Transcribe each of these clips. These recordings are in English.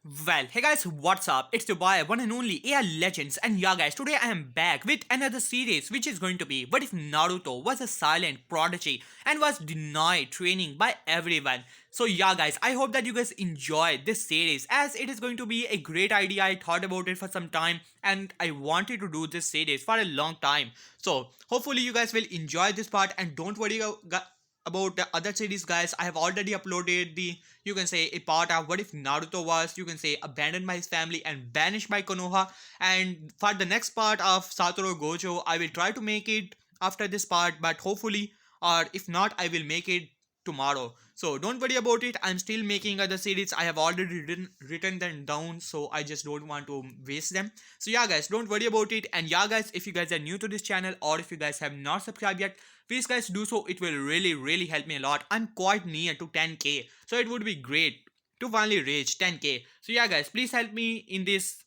Well, hey guys, what's up? It's your boy, one and only AI Legends, and yeah, guys, today I am back with another series which is going to be What if Naruto was a silent prodigy and was denied training by everyone? So, yeah, guys, I hope that you guys enjoyed this series as it is going to be a great idea. I thought about it for some time and I wanted to do this series for a long time. So, hopefully, you guys will enjoy this part and don't worry, about the other series, guys. I have already uploaded the, you can say, a part of what if Naruto was, you can say, abandoned by his family and banished by Konoha. And for the next part of Satoru Gojo, I will try to make it after this part, but hopefully, or if not, I will make it tomorrow. So don't worry about it. I'm still making other series. I have already written them down, so I just don't want to waste them. So yeah, guys, don't worry about it. And yeah, guys, if you guys are new to this channel or if you guys have not subscribed yet, please guys do so. It will really help me a lot. I'm quite near to 10k, so it would be great to finally reach 10k. So yeah, guys, please help me in this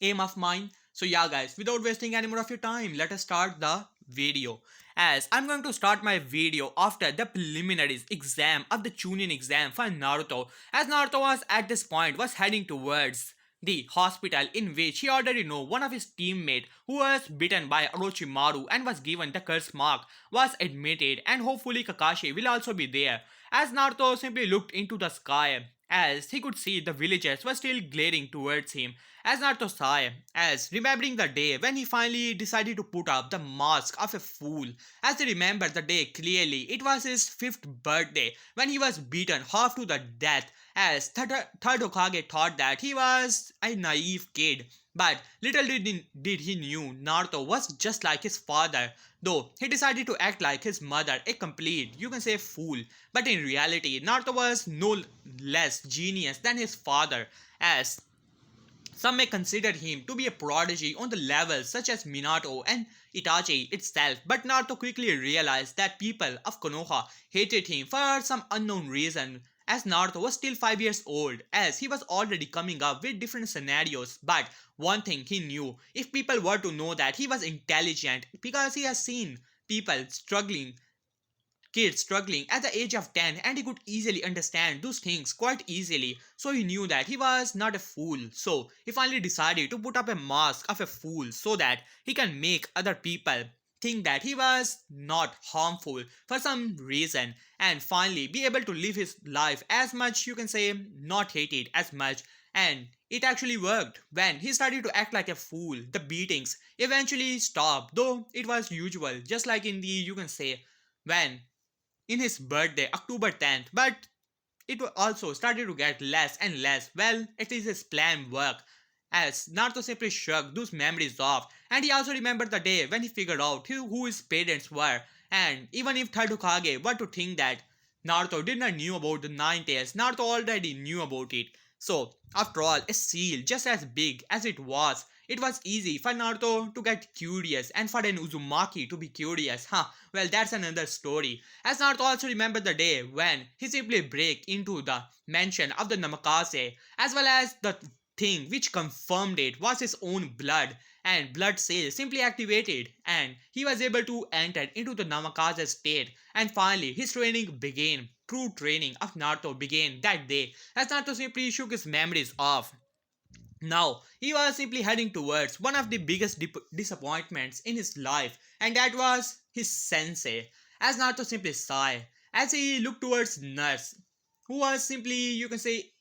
aim of mine. So yeah, guys, without wasting any more of your time, let us start the video. As I'm going to start my video after the preliminaries exam of the Chunin exam for Naruto, as Naruto was at this point was heading towards the hospital in which he already know one of his teammates who was bitten by Orochimaru and was given the curse mark was admitted, and hopefully Kakashi will also be there. As Naruto simply looked into the sky as he could see the villagers were still glaring towards him, as Naruto sighed, as remembering the day when he finally decided to put up the mask of a fool. As he remembered the day clearly, it was his 5th birthday when he was beaten half to the death, as third Hokage thought that he was a naive kid. But little did he knew Naruto was just like his father, though he decided to act like his mother, a complete, you can say, fool. But in reality, Naruto was no less genius than his father, as some may consider him to be a prodigy on the levels such as Minato and Itachi itself, but Naruto quickly realized that people of Konoha hated him for some unknown reason, as Naruto was still 5 years old, as he was already coming up with different scenarios. But one thing he knew, if people were to know that he was intelligent, because he has seen people struggling, kid struggling at the age of 10, and he could easily understand those things quite easily, so he knew that he was not a fool. So he finally decided to put up a mask of a fool so that he can make other people think that he was not harmful for some reason, and finally be able to live his life as much, you can say, not hated as much. And it actually worked. When he started to act like a fool, the beatings eventually stopped, though it was usual, just like in the, you can say, when in his birthday, October 10th, but it also started to get less and less. Well, at least his plan worked, as Naruto simply shrugged those memories off, and he also remembered the day when he figured out who his parents were. And even if Third Hokage were to think that Naruto did not knew about the Nine Tails, Naruto already knew about it. So, after all, a seal just as big as it was easy for Naruto to get curious and for an Uzumaki to be curious. Huh, well, that's another story. As Naruto also remembered the day when he simply break into the mansion of the Namakase, as well as the thing which confirmed it was his own blood, and blood cells simply activated, and he was able to enter into the Namakase state. And finally his training began. True training of Naruto began that day, as Naruto simply shook his memories off. Now, he was simply heading towards one of the biggest disappointments in his life, and that was his sensei. As Naruto simply sighed, as he looked towards Nurse, who was simply, you can say,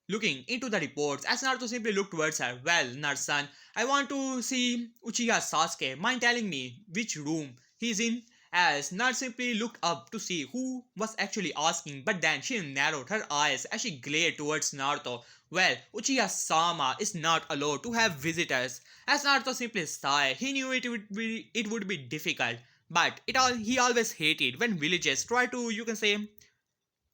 looking into the reports. As Naruto simply looked towards her. Well, Nurse-san, I want to see Uchiha Sasuke. Mind telling me which room he's in? As Nurse simply looked up to see who was actually asking, but then she narrowed her eyes as she glared towards Naruto. Well, Uchiha-sama is not allowed to have visitors. As Naruto simply sighed, he knew it would be difficult, but he always hated when villagers try to, you can say,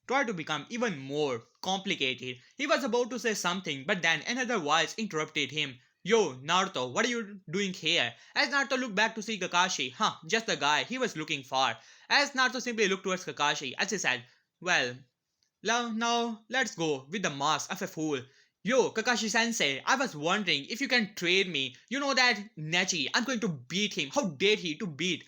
try to become even more complicated. He was about to say something, but then another voice interrupted him. Yo, Naruto, what are you doing here? As Naruto looked back to see Kakashi, just the guy he was looking for. As Naruto simply looked towards Kakashi, as he said, well, now let's go with the mask of a fool. Yo, Kakashi sensei, I was wondering if you can trade me. You know that Nechi, I'm going to beat him. How dare he to beat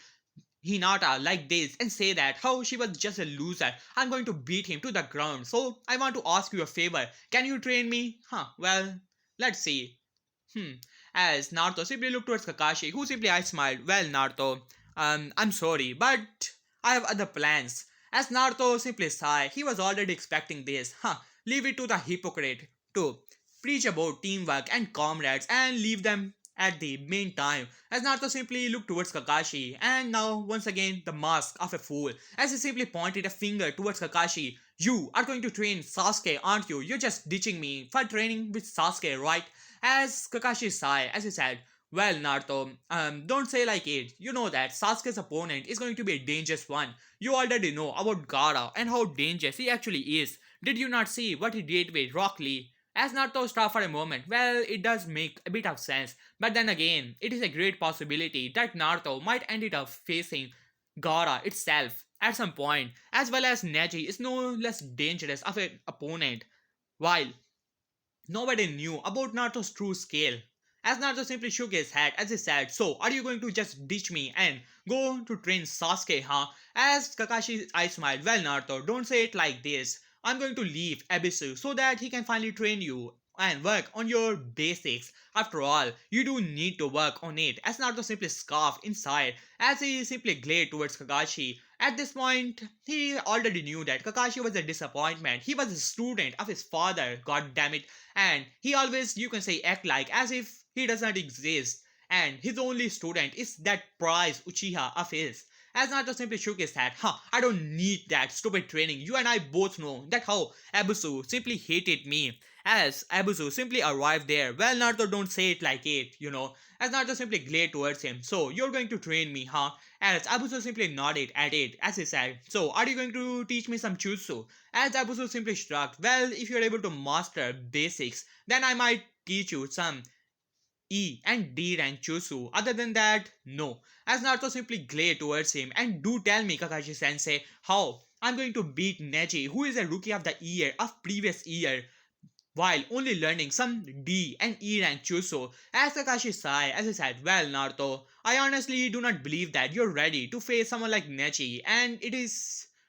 Hinata like this and say that how she was just a loser. I'm going to beat him to the ground. So I want to ask you a favor. Can you train me? Huh, well, let's see. Hmm. As Naruto simply looked towards Kakashi, who simply I smiled. Well, Naruto, I'm sorry, but I have other plans. As Naruto simply sighed, he was already expecting this. Huh. Leave it to the hypocrite to preach about teamwork and comrades and leave them at the main time. As Naruto simply looked towards Kakashi, and now once again the mask of a fool. As he simply pointed a finger towards Kakashi. You are going to train Sasuke, aren't you? You're just ditching me for training with Sasuke, right? As Kakashi sighed, as he said, well, Naruto, don't say like it. You know that Sasuke's opponent is going to be a dangerous one. You already know about Gaara and how dangerous he actually is. Did you not see what he did with Rock Lee? As Naruto stopped for a moment, well, it does make a bit of sense. But then again, it is a great possibility that Naruto might end up facing Gaara itself at some point, as well as Neji is no less dangerous of an opponent. While nobody knew about Naruto's true scale. As Naruto simply shook his head as he said, so are you going to just ditch me and go to train Sasuke, huh? As Kakashi's eyes smiled, well Naruto, don't say it like this. I'm going to leave Abisu so that he can finally train you and work on your basics. After all, you do need to work on it. As Naruto simply scoffed inside as he simply glared towards Kakashi. At this point, he already knew that Kakashi was a disappointment. He was a student of his father, god damn it, and he always, you can say, act like as if he does not exist. And his only student is that prize Uchiha of his. As Naruto simply shook his head, I don't need that stupid training. You and I both know that how Abusu simply hated me. As Abusu simply arrived there, well, Naruto, don't say it like it, you know. As Naruto simply glared towards him, so you're going to train me, huh? As Abusu simply nodded at it, as he said, so are you going to teach me some jutsu? As Abusu simply shrugged, well, if you're able to master basics, then I might teach you some E and D rank jutsu. Other than that, no. As Naruto simply glared towards him, and do tell me, Kakashi sensei, how I'm going to beat Neji, who is a rookie of the year of previous year, while only learning some D and E rank jutsu. As Kakashi sighed as he said, well Naruto, I honestly do not believe that you're ready to face someone like Neji, and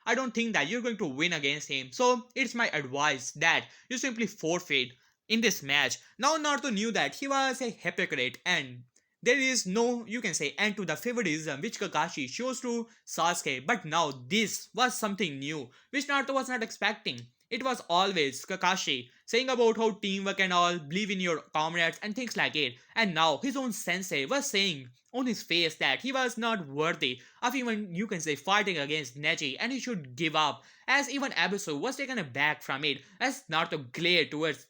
I don't think that you're going to win against him. So it's my advice that you simply forfeit in this match. Now Naruto knew that he was a hypocrite and there is no, you can say, end to the favoritism which Kakashi shows to Sasuke. But now this was something new which Naruto was not expecting. It was always Kakashi saying about how teamwork and all, believe in your comrades and things like it. And now his own sensei was saying on his face that he was not worthy of even, you can say, fighting against Neji and he should give up. As even Abisu was taken aback from it as Naruto glared towards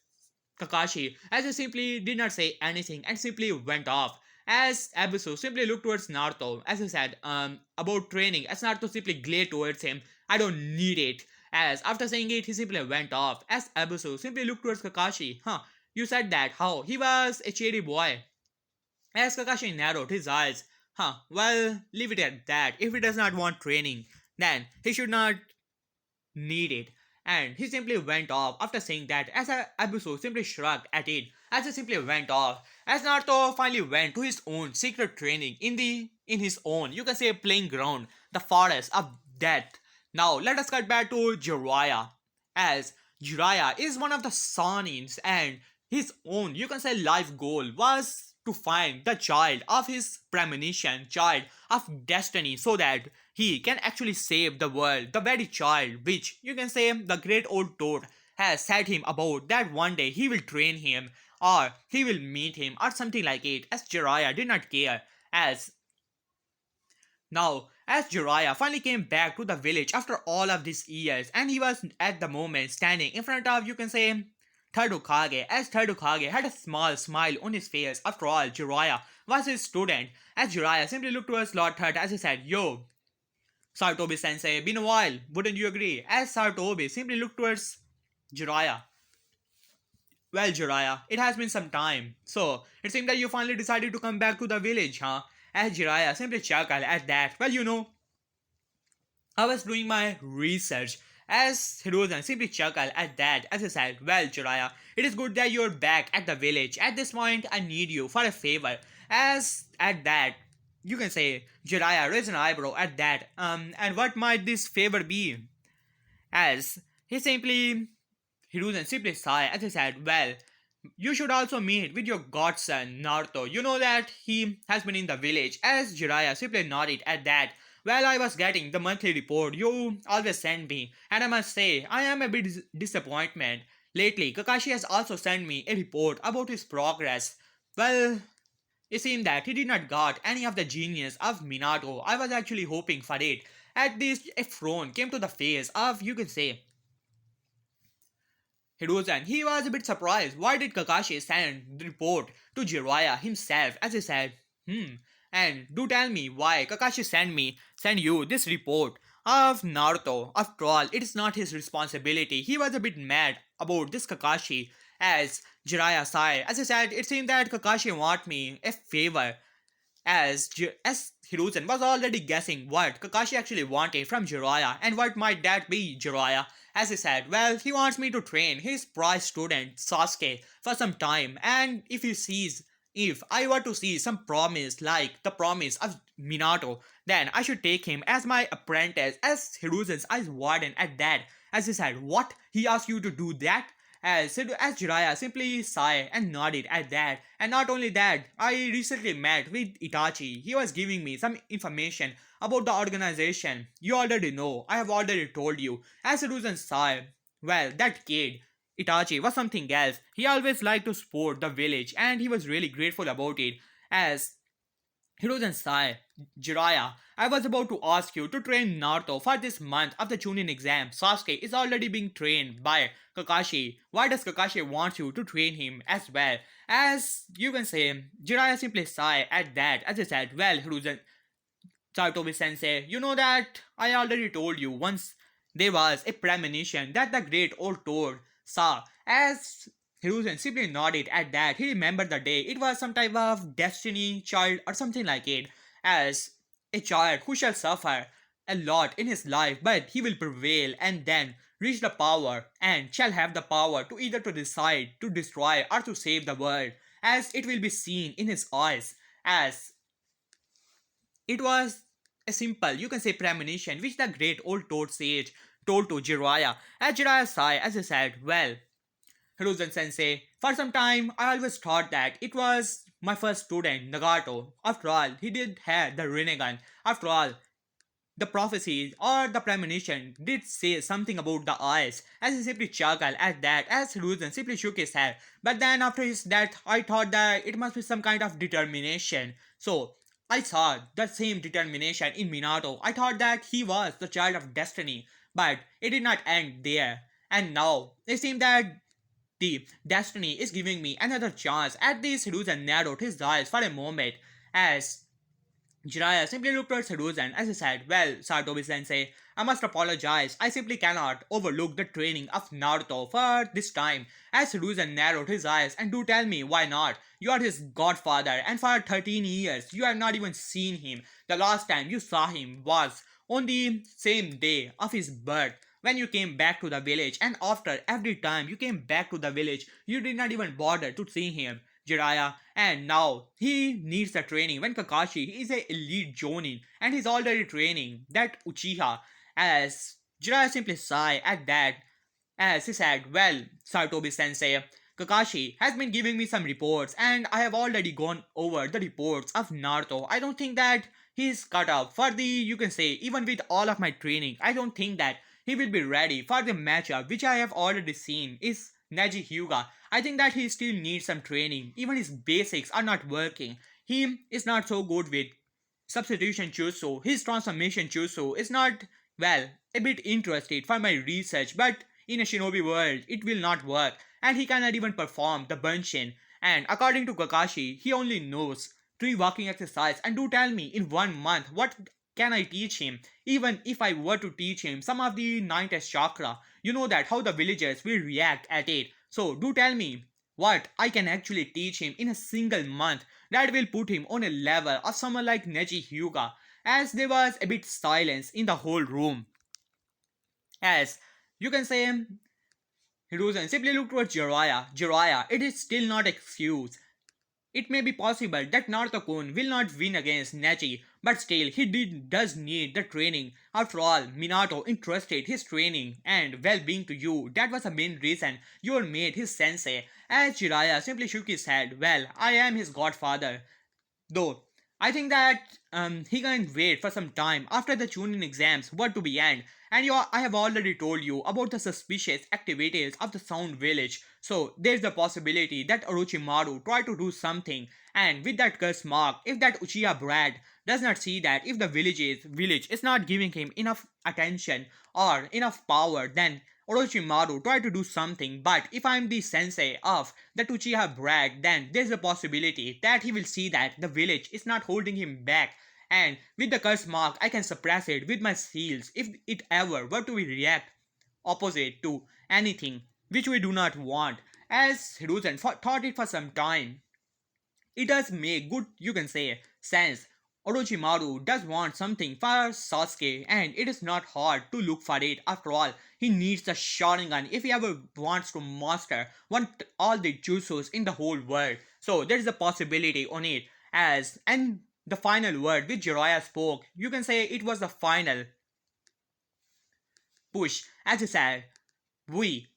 Kakashi as he simply did not say anything and simply went off. As Abisu simply looked towards Naruto as he said about training, as Naruto simply glared towards him, I don't need it. As after saying it, he simply went off. As Abisu simply looked towards Kakashi, you said that how he was a shady boy. As Kakashi narrowed his eyes, well, leave it at that. If he does not want training, then he should not need it. And he simply went off after saying that as Abuso simply shrugged at it as he simply went off. As Naruto finally went to his own secret training in his own, you can say, playing ground, the forest of death. Now let us cut back to Jiraiya. As Jiraiya is one of the Sanins and his own, you can say, life goal was to find the child of his premonition, child of destiny, so that he can actually save the world, the very child which, you can say, the great old toad has said him about that one day he will train him or he will meet him or something like it. As Jiraiya did not care. As Jiraiya finally came back to the village after all of these years, and he was at the moment standing in front of, you can say, Third Hokage, as Third Hokage had a small smile on his face. After all, Jiraiya was his student. As Jiraiya simply looked towards Lord Third as he said, yo, Sartobi sensei, been a while, wouldn't you agree? As Sartobi simply looked towards Jiraiya. Well, Jiraiya, it has been some time. So, it seems that you finally decided to come back to the village, huh? As Jiraiya simply chuckled at that. Well, I was doing my research. As Hirozen simply chuckled at that as he said, well, Jiraiya, it is good that you're back at the village. At this point, I need you for a favor. As at that, you can say Jiraiya raised an eyebrow at that. And what might this favor be? As he simply Hiruzen simply sighed as he said, "Well, you should also meet with your godson, Naruto. You know that he has been in the village." As Jiraiya simply nodded at that. "Well, I was getting the monthly report you always send me, and I must say, I am a bit disappointed. Lately, Kakashi has also sent me a report about his progress. Well, it seemed that he did not got any of the genius of Minato. I was actually hoping for it. At least a frown came to the face of, you can say, Hiruzen. He was a bit surprised. Why did Kakashi send the report to Jiraiya himself? As he said, and do tell me why Kakashi send you this report of Naruto. After all, it is not his responsibility. He was a bit mad about this Kakashi as Jiraiya sighed. As I said, it seemed that Kakashi want me a favor as Hiruzen was already guessing what Kakashi actually wanted from Jiraiya and what might that be Jiraiya. As he said, well, he wants me to train his prize student Sasuke for some time, and if I were to see some promise like the promise of Minato, then I should take him as my apprentice. As Hiruzen's eyes widened at that, as he said, what? He asked you to do that? As Jiraiya simply sighed and nodded at that. And not only that, I recently met with Itachi. He was giving me some information about the organization. You already know, I have already told you. As Hiruzen sighed, well, that kid, Itachi, was something else. He always liked to support the village and he was really grateful about it. As Hirozen Sai, Jiraiya, I was about to ask you to train Naruto for this month of the Chunin exam. Sasuke is already being trained by Kakashi. Why does Kakashi want you to train him as well? As you can say, Jiraiya simply sighed at that as he said, well, Hiruzen Saitobi sensei, you know that I already told you once there was a premonition that the great old Toad saw. As Hiruzen simply nodded at that, he remembered the day. It was some type of destiny child or something like it. As a child who shall suffer a lot in his life, but he will prevail and then reach the power and shall have the power to either to decide to destroy or to save the world. As it will be seen in his eyes. As it was a simple, you can say, premonition which the great old toad sage told to Jiraiya. As Jiraiya sighed, as he said, well, Hiruzen sensei, for some time I always thought that it was my first student, Nagato. After all, he did have the Rinnegan. After all, the prophecy or the premonition did say something about the eyes, as he simply chuckled at that, as Hiruzen simply shook his head. But then after his death, I thought that it must be some kind of determination. So, I saw the same determination in Minato. I thought that he was the child of destiny, but it did not end there. And now, it seems that the destiny is giving me another chance. At this, Hiruzen narrowed his eyes for a moment as Jiraiya simply looked at Hiruzen as he said, well, Satobi sensei, I must apologize. I simply cannot overlook the training of Naruto for this time. As Hiruzen narrowed his eyes, and do tell me why not? You are his godfather, and for 13 years you have not even seen him. The last time you saw him was on the same day of his birth when you came back to the village, and after every time you came back to the village, you did not even bother to see him. Jiraiya, and now he needs the training when Kakashi is a elite Jonin and he's already training that Uchiha. As Jiraiya simply sighed at that as he said, well, Sartobi sensei, Kakashi has been giving me some reports and I have already gone over the reports of Naruto. I don't think that he's cut up for the, you can say, even with all of my training, I don't think that he will be ready for the matchup which I have already seen is Neji Hyuga. I think that he still needs some training. Even his basics are not working. He is not so good with substitution jutsu. His transformation jutsu is not, well, a bit interested for my research, but in a shinobi world, it will not work, and he cannot even perform the bunshin. And according to Kakashi, he only knows tree walking exercise. And do tell me, in 1 month, what can I teach him? Even if I were to teach him some of the nine test chakra, you know that how the villagers will react at it. So do tell me what I can actually teach him in a single month that will put him on a level of someone like Neji Hyuga. As there was a bit silence in the whole room. As you can say, Hiruzen simply looked towards Jiraiya. Jiraiya, it is still not excuse. It may be possible that Naruto-kun will not win against Neji, but still does need the training. After all, Minato entrusted his training and well-being to you. That was the main reason you were made his sensei. As Jiraiya simply shook his head, well, I am his godfather. Though, I think that he can wait for some time after the Chunin exams were to be end. And I have already told you about the suspicious activities of the Sound Village. So there's the possibility that Orochimaru tried to do something. And with that curse mark, if that Uchiha brat does not see that if the village is not giving him enough attention or enough power, then Orochimaru tried to do something, but if I'm the sensei of the Uchiha brat, then there's a possibility that he will see that the village is not holding him back. And with the curse mark, I can suppress it with my seals if it ever were to react opposite to anything which we do not want. As Hiruzen thought it for some time, it does make good, you can say, sense. Orochimaru does want something for Sasuke, and it is not hard to look for it. After all, he needs the Sharingan if he ever wants to master all the jutsus in the whole world. So there is a possibility on it. As and the final word which Jiraiya spoke, you can say it was the final push. As he said, we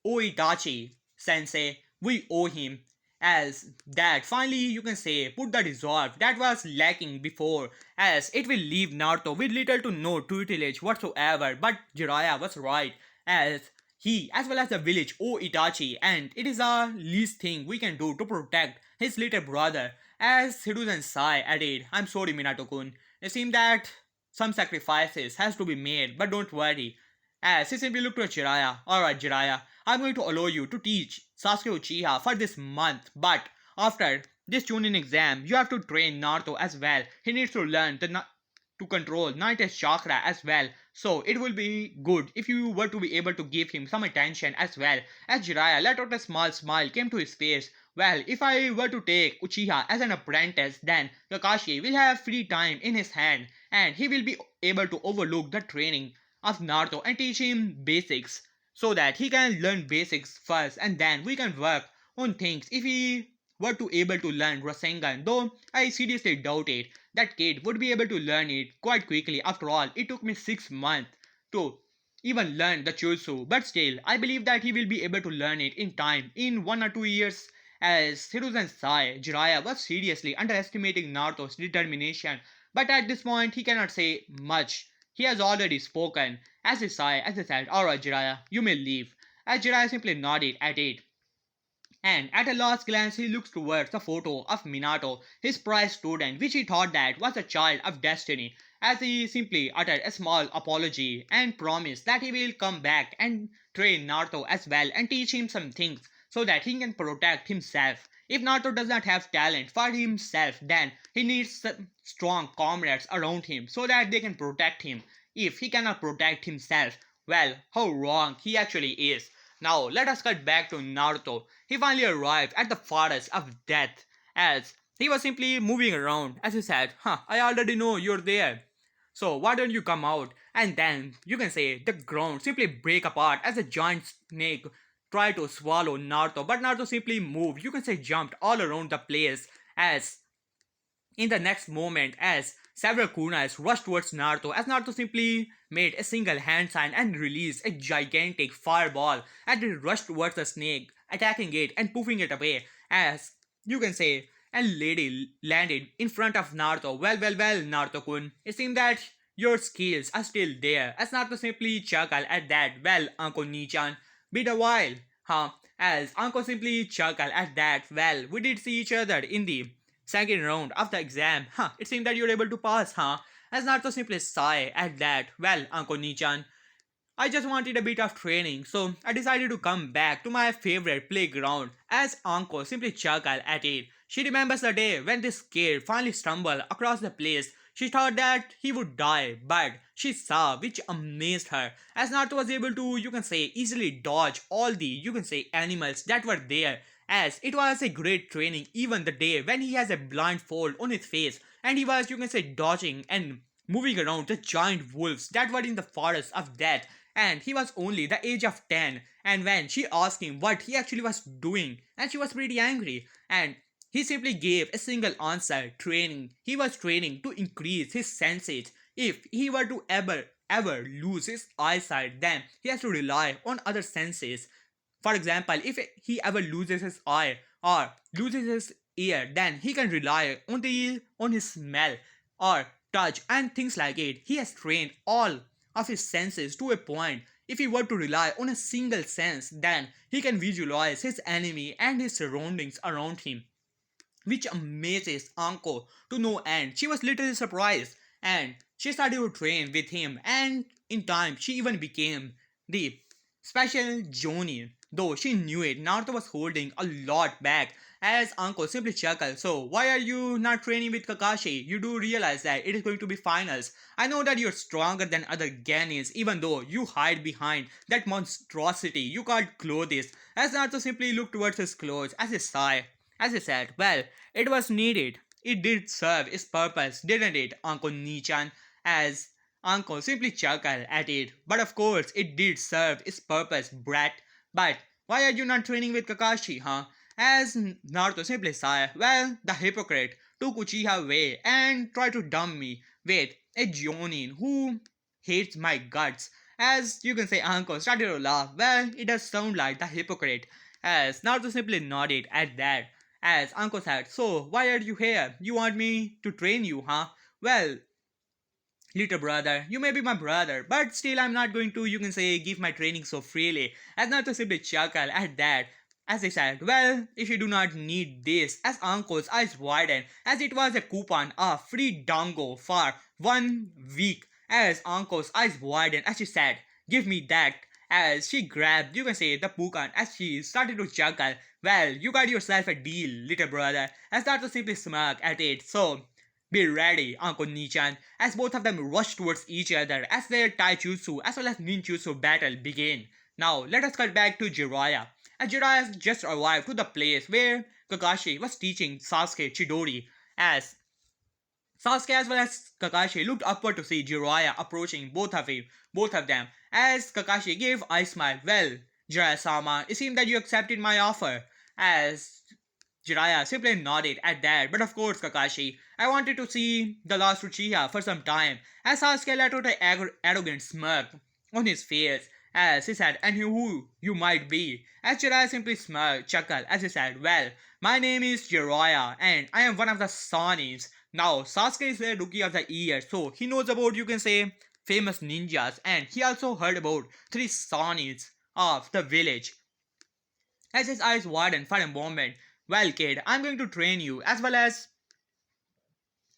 Oitachi sensei, we owe him. As that finally you can say put the resolve that was lacking before, as it will leave Naruto with little to no tutelage whatsoever. But Jiraiya was right, as he as well as the village owe Itachi, and it is the least thing we can do to protect his little brother. As Hiruzen sigh added, I'm sorry Minato-kun, it seems that some sacrifices has to be made, but don't worry. As he simply looked at Jiraiya, alright Jiraiya, I'm going to allow you to teach Sasuke Uchiha for this month, but after this Chunin exam, you have to train Naruto as well. He needs to learn to control Ninth chakra as well. So it will be good if you were to be able to give him some attention as well. As Jiraiya let out a small smile came to his face. Well, if I were to take Uchiha as an apprentice, then Kakashi will have free time in his hand and he will be able to overlook the training of Naruto and teach him basics so that he can learn basics first and then we can work on things if he were to able to learn Rasengan, though I seriously doubt it. That kid would be able to learn it quite quickly. After all, it took me 6 months to even learn the Chutsu, but still, I believe that he will be able to learn it in time, in 1 or 2 years. As Hiruzen Sai, Jiraiya was seriously underestimating Naruto's determination, but at this point he cannot say much. He has already spoken. As he said, alright Jiraiya, you may leave. As Jiraiya simply nodded at it. And at a last glance he looks towards the photo of Minato, his prized student, which he thought that was a child of destiny, as he simply uttered a small apology and promised that he will come back and train Naruto as well and teach him some things so that he can protect himself. If Naruto does not have talent for himself, then he needs some strong comrades around him so that they can protect him. If he cannot protect himself, well, how wrong he actually is. Now let us cut back to Naruto. He finally arrived at the forest of death as he was simply moving around as he said, I already know you're there. So why don't you come out? And then you can say the ground simply break apart as a giant snake tried to swallow Naruto. But Naruto simply moved, you can say jumped all around the place as in the next moment, as several kunais rushed towards Naruto, as Naruto simply made a single hand sign and released a gigantic fireball, and it rushed towards the snake, attacking it and poofing it away, as you can say, a lady landed in front of Naruto. Well, Naruto-kun, it seems that your skills are still there, as Naruto simply chuckled at that. Well, Uncle Nichan, been a while, huh? As Uncle simply chuckled at that. Well, we did see each other in the second round of the exam. It seems that you're able to pass, huh? As Naruto simply sighed at that. Well, Uncle Nichan, I just wanted a bit of training, so I decided to come back to my favorite playground. As Anko simply chuckled at it, she remembers the day when this kid finally stumbled across the place. She thought that he would die, but she saw, which amazed her, as Naruto was able to, you can say, easily dodge all the, you can say, animals that were there. As it was a great training, even the day when he has a blindfold on his face, and he was, you can say, dodging and moving around the giant wolves that were in the forest of death, and he was only the age of 10. And when she asked him what he actually was doing, and she was pretty angry, and He simply gave a single answer training. He was training to increase his senses. If he were to ever lose his eyesight, then he has to rely on other senses. For example, if he ever loses his eye or loses his ear, then he can rely on his smell or touch and things like it. He has trained all of his senses to a point. If he were to rely on a single sense, then he can visualize his enemy and his surroundings around him, which amazes Anko to no end. She was literally surprised and she started to train with him, and in time she even became the special Jonin. Though she knew it, Naruto was holding a lot back as Anko simply chuckled. So, why are you not training with Kakashi? You do realize that it is going to be finals. I know that you're stronger than other Genins, even though you hide behind that monstrosity you called clothes. As Naruto simply looked towards his clothes as he sighed. As he said, well, it was needed. It did serve its purpose, didn't it, Uncle Nichan? As Uncle simply chuckled at it. But of course, it did serve its purpose, brat. But why are you not training with Kakashi, huh? As Naruto simply sighed, well, the hypocrite took Uchiha away and tried to dump me with a Jonin who hates my guts. As you can say, Uncle started to laugh. Well, it does sound like the hypocrite. As Naruto simply nodded at that. As Uncle said, so why are you here? You want me to train you, huh? Well, little brother, you may be my brother, but still I'm not going to, you can say, give my training so freely. As Naruto simply chuckled at that. As he said, well, if you do not need this, as Uncle's eyes widened, as it was a coupon, a free dango for 1 week. As Uncle's eyes widened, as she said, give me that. As she grabbed, you can say, the coupon, as she started to chuckle. Well, you got yourself a deal, little brother. As Naruto simply smirked at it. So, be ready, Uncle Nichan, as both of them rush towards each other as their taijutsu as well as ninjutsu battle begin. Now, let us cut back to Jiraiya. As Jiraiya has just arrived to the place where Kakashi was teaching Sasuke Chidori, as Sasuke as well as Kakashi looked upward to see Jiraiya approaching both of them, as Kakashi gave a smile. Well, Jiraiya-sama, it seemed that you accepted my offer. As Jiraiya simply nodded at that, but of course, Kakashi, I wanted to see the last Uchiha for some time, as Sasuke let out an arrogant smirk on his face, as he said, and who you might be. As Jiraiya simply chuckled, as he said, well, my name is Jiraiya, and I am one of the Sanins. Now, Sasuke is the rookie of the year, so he knows about, you can say, famous ninjas, and he also heard about 3 Sanins of the village. As his eyes widened for a moment, well, kid, I'm going to train you as well as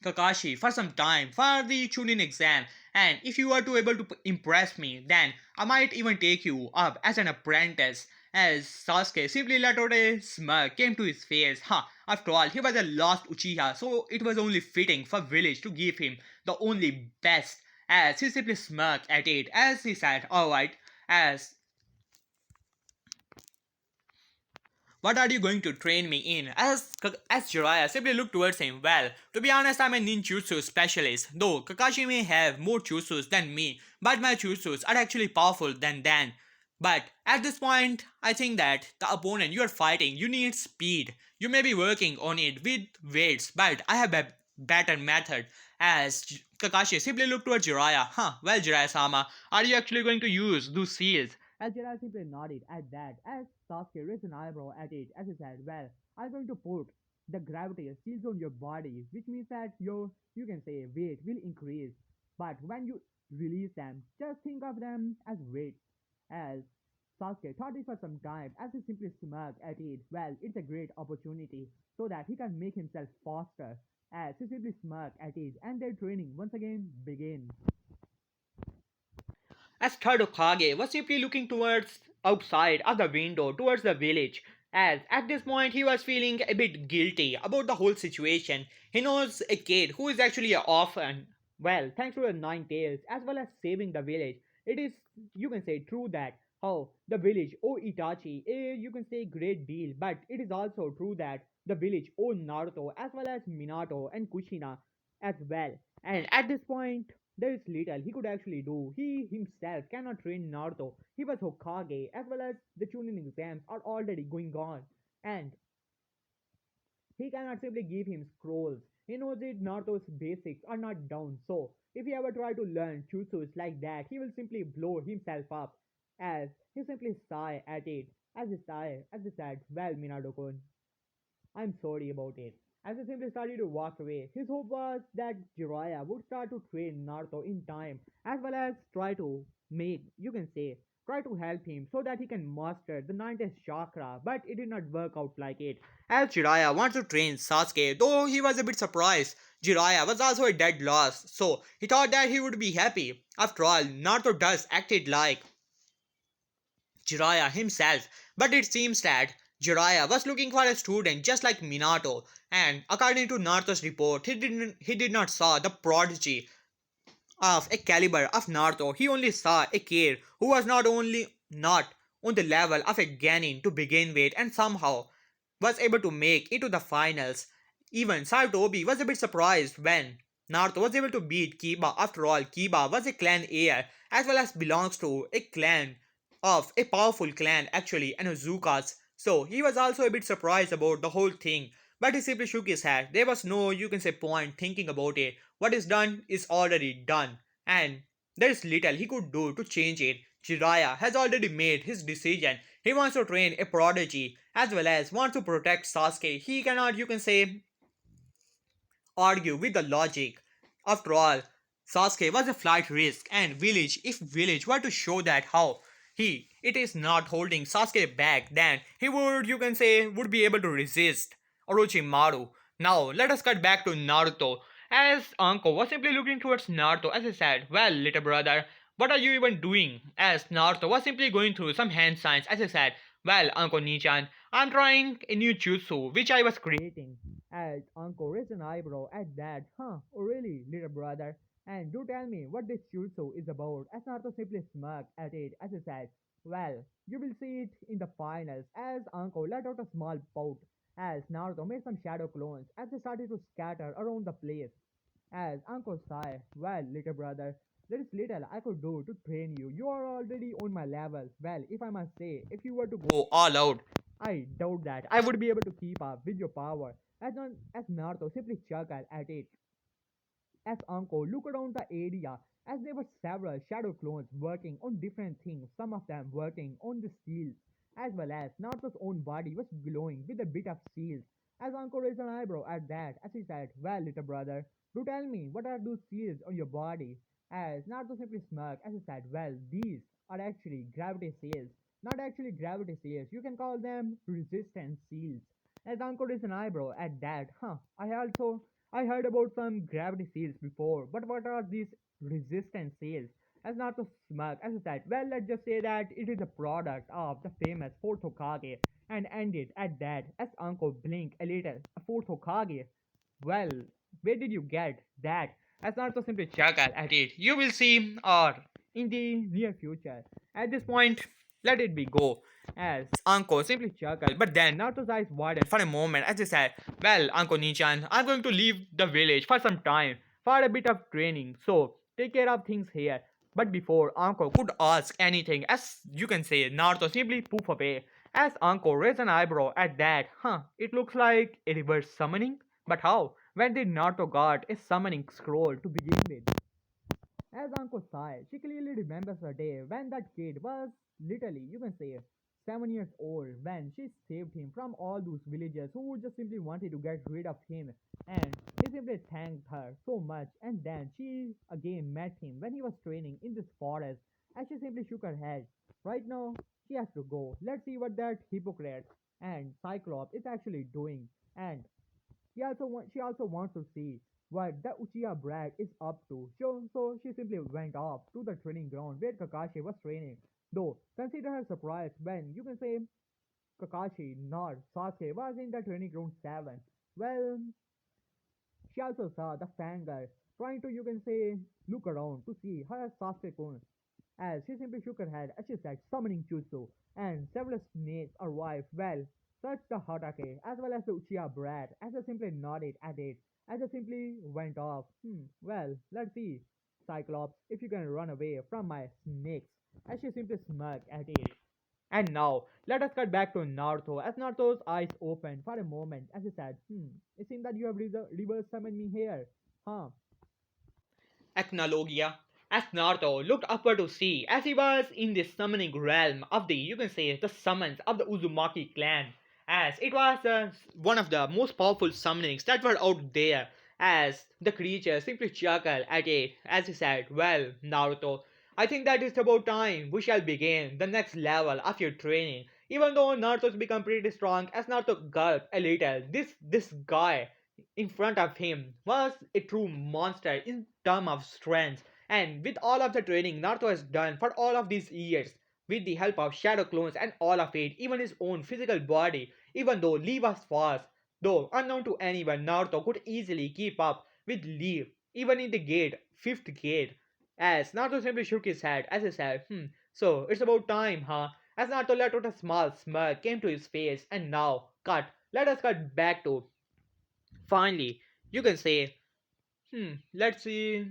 Kakashi for some time for the Chunin exam, and if you are to able to impress me, then I might even take you up as an apprentice. As Sasuke simply let out a smirk came to his face. After all, he was the last Uchiha, so it was only fitting for village to give him the only best. As he simply smirked at it, as he said, alright, as what are you going to train me in? As Jiraiya simply looked towards him. Well, to be honest, I'm a ninjutsu specialist. Though Kakashi may have more jutsus than me, but my jutsus are actually powerful than Dan. But at this point, I think that the opponent you are fighting, you need speed. You may be working on it with weights, but I have a better method. As Kakashi simply looked towards Jiraiya. Well, Jiraiya-sama, are you actually going to use those seals? As Jiraiya simply nodded at that, as Sasuke raised an eyebrow at it, as he said, well, I'm going to put the gravity shields on your body, which means that your, you can say, weight will increase. But when you release them, just think of them as weights. As Sasuke thought it for some time, as he simply smirked at it, well, it's a great opportunity so that he can make himself faster. As he simply smirked at it, and their training once again began. As third Hokage was simply looking towards outside of the window towards the village, as at this point he was feeling a bit guilty about the whole situation. He knows a kid who is actually an orphan. Well, thanks to the Nine Tails as well as saving the village, it is, you can say, true that how the village owe Itachi a, you can say, great deal, but it is also true that the village owe Naruto as well as Minato and Kushina as well. And at this point, there is little he could actually do. He himself cannot train Naruto. He was Hokage, as well as the Chunin exams are already going on. And He cannot simply give him scrolls. He knows it Naruto's basics are not down, so if he ever try to learn jutsus like that, he will simply blow himself up. As he simply sigh at it, as he said, well, Minato-kun, I'm sorry about it. As he simply started to walk away, his hope was that Jiraiya would start to train Naruto in time, as well as try to make, you can say, try to help him so that he can master the ninth chakra, but it did not work out like it. As Jiraiya wants to train Sasuke, though he was a bit surprised. Jiraiya was also a dead loss, so he thought that he would be happy. After all, Naruto does acted like Jiraiya himself, but it seems that Jiraiya was looking for a student just like Minato, and according to Naruto's report, he did not saw the prodigy of a caliber of Naruto. He only saw a kid who was not on the level of a Genin to begin with, and somehow was able to make it to the finals. Even Sarutobi was a bit surprised when Naruto was able to beat Kiba. After all, Kiba was a clan heir as well as belongs to a clan of a powerful clan actually, and Azuka's. So he was also a bit surprised about the whole thing. But he simply shook his head. There was no, you can say, point thinking about it. What is done is already done, and there is little he could do to change it. Jiraiya has already made his decision. He wants to train a prodigy as well as wants to protect Sasuke. He cannot, you can say, argue with the logic. After all, Sasuke was a flight risk, and if village were to show that how it is not holding Sasuke back, then he would, you can say, would be able to resist Orochimaru. Now let us cut back to Naruto. As Anko was simply looking towards Naruto as he said, well, little brother, what are you even doing? As Naruto was simply going through some hand signs as he said, well, Anko Nichan, I'm trying a new jutsu which I was creating. As Uncle raised an eyebrow at that. Huh, oh really, little brother? And do tell me what this jutsu is about. As Naruto simply smirked at it as he said, well, you will see it in the finals. As Uncle let out a small pout as Naruto made some shadow clones as they started to scatter around the place. As Uncle sighed, well, little brother, there is little I could do to train you. You are already on my level. Well, if I must say, if you were to go all out, I doubt that I would be able to keep up with your power. As Naruto simply chuckled at it, as Anko looked around the area, as there were several shadow clones working on different things, some of them working on the seals, as well as Naruto's own body was glowing with a bit of seals. As Anko raised an eyebrow at that, as he said, well, little brother, do tell me, what are those seals on your body? As Naruto simply smirked, as he said, well, these are actually gravity seals. Not actually gravity seals, you can call them resistance seals. As Anko raised an eyebrow at that, I heard about some gravity seals before, but what are these resistance seals? As not so smug as I said, well, let's just say that it is a product of the famous fourth Hokage, and ended at that. As Uncle blinked a little, a fourth Hokage. Well, where did you get that? As Naruto simply chuckled at it. You will see, or in the near future. At this point, let it be go. As Anko simply chuckled, but then Naruto's eyes widened for a moment as he said, well, Uncle Nichan, I'm going to leave the village for some time for a bit of training, so take care of things here. But before Anko could ask anything, as you can say, Naruto simply poof away. As Anko raised an eyebrow at that, it looks like a reverse summoning. But how? When did Naruto got a summoning scroll to begin with? As Anko sighed, she clearly remembers the day when that kid was literally, you can say, 7 years old when she saved him from all those villagers who just simply wanted to get rid of him. And he simply thanked her so much. And then she again met him when he was training in this forest. And she simply shook her head. Right now, she has to go. Let's see what that hypocrite and Cyclops is actually doing. And she also wants to see what the Uchiha brat is up to. So she simply went off to the training ground where Kakashi was training. Though consider her surprise when you can say Kakashi nor Sasuke was in the training ground 7. Well, she also saw the fangirl trying to you can say look around to see her Sasuke-kun as she simply shook her head as she said summoning jutsu, and several snakes arrived. Well, such the Hatake as well as the Uchiha brat as they simply nodded at it as they simply went off. Well, let's see, Cyclops, if you can run away from my snakes, as she simply smirked at it. And now, let us cut back to Naruto as Naruto's eyes opened for a moment as he said, it seems that you have reverse summoned me here. Huh? Ethnologia. As Naruto looked upward to see, as he was in the summoning realm of the, you can say, the summons of the Uzumaki clan, as it was one of the most powerful summonings that were out there, as the creature simply chuckled at it, as he said, well, Naruto, I think that it's about time we shall begin the next level of your training. Even though Naruto's become pretty strong, as Naruto gulped a little, this guy in front of him was a true monster in terms of strength. And with all of the training Naruto has done for all of these years, with the help of shadow clones and all of it, even his own physical body, even though Lee was fast, though unknown to anyone, Naruto could easily keep up with Lee, even in the fifth gate. As Naruto simply shook his head as he said, so it's about time, huh? As Naruto let out a small smirk came to his face, and now, let us cut back to finally, you can say, let's see,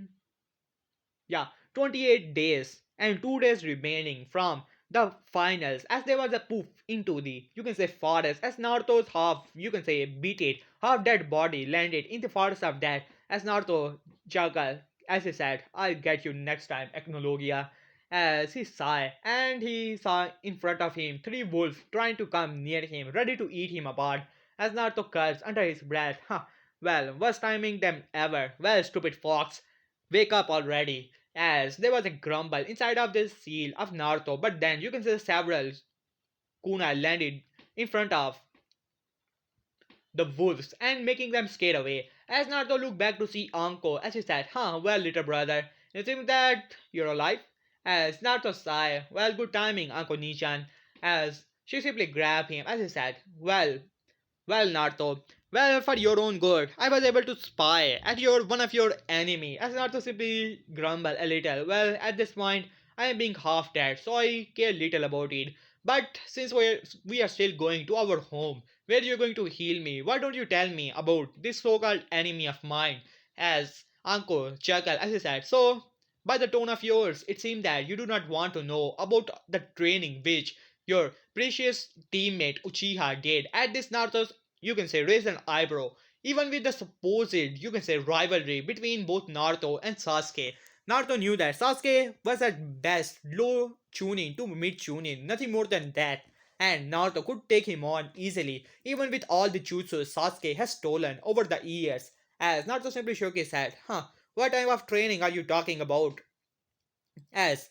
yeah, 28 days and 2 days remaining from the finals as there was a poof into the, you can say, forest as Naruto's half, you can say, beat it, half dead body landed in the forest of death as Naruto chuckled as he said, I'll get you next time, Ecnologia. As he sighed, and he saw in front of him three wolves trying to come near him, ready to eat him apart. As Naruto cursed under his breath, well, worst timing them ever. Well, stupid fox, wake up already. As there was a grumble inside of the seal of Naruto, but then you can see several kunai landed in front of the wolves and making them scared away. As Naruto looked back to see Anko as he said, well, little brother, it seems that you're alive. As Naruto sighed, well, good timing, Anko Nichan. As she simply grabbed him as he said, well, Naruto, well, for your own good, I was able to spy at your one of your enemy. As Naruto simply grumbled a little. Well, at this point, I am being half dead, so I care little about it. But since we are still going to our home, where you're going to heal me, why don't you tell me about this so-called enemy of mine? As Anko chuckled as he said, so by the tone of yours, it seemed that you do not want to know about the training which your precious teammate Uchiha did. At this, Naruto's, you can say, raised an eyebrow. Even with the supposed, you can say, rivalry between both Naruto and Sasuke, Naruto knew that Sasuke was at best low tuning to mid tuning, nothing more than that. And Naruto could take him on easily, even with all the jutsu Sasuke has stolen over the years. As Naruto simply shook his head, what type of training are you talking about? As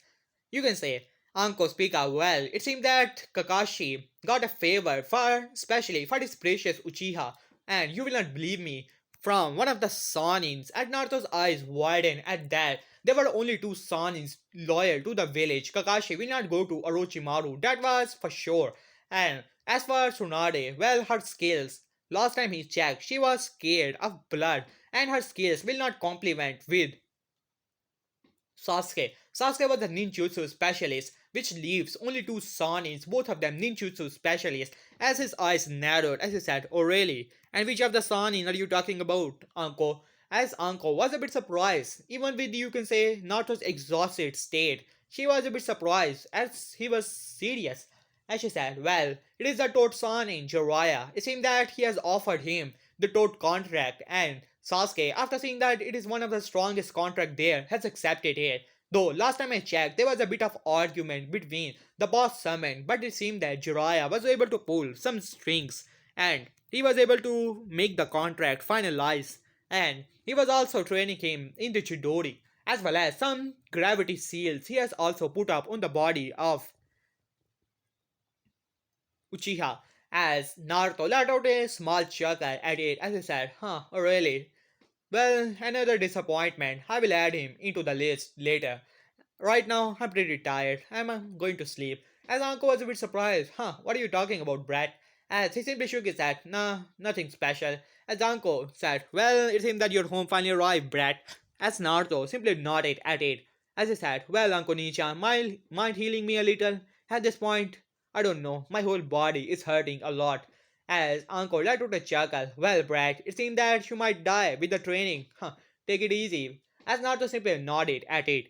you can say, Anko speak out well. It seemed that Kakashi got a favor for especially for his precious Uchiha, and you will not believe me. From one of the Sanins, at Naruto's eyes widened at that. There were only two Sanins loyal to the village. Kakashi will not go to Orochimaru, that was for sure. And as for Tsunade, well, her skills. Last time he checked, she was scared of blood, and her skills will not complement with Sasuke. Sasuke was a ninjutsu specialist, which leaves only two Sanins, both of them ninjutsu specialists, as his eyes narrowed as he said, oh really? And which of the Sanin are you talking about, Anko? As Anko was a bit surprised, even with you can say Naruto's exhausted state, she was a bit surprised as he was serious. As she said, well, it is the Toad Sanin, Jiraiya. It seems that he has offered him the Toad contract and Sasuke, after seeing that it is one of the strongest contract there, has accepted it. Though last time I checked, there was a bit of argument between the boss summon, but it seemed that Jiraiya was able to pull some strings and he was able to make the contract finalize. And he was also training him in the Chidori, as well as some gravity seals he has also put up on the body of Uchiha. As Naruto let out a small chuckle at it as he said, oh really? Well, another disappointment. I will add him into the list later. Right now, I'm pretty tired. I'm going to sleep. As Uncle was a bit surprised. What are you talking about, Brett? As he simply shook his head. Nah, nothing special. As Uncle said, well, it seems that your home finally arrived, Brett. As Naruto simply nodded at it. As he said, well, Uncle Nichan, mind healing me a little? At this point, I don't know. My whole body is hurting a lot. As Uncle let out a chuckle. Well, Brett, it seems that you might die with the training. Take it easy. As Naruto simply nodded at it.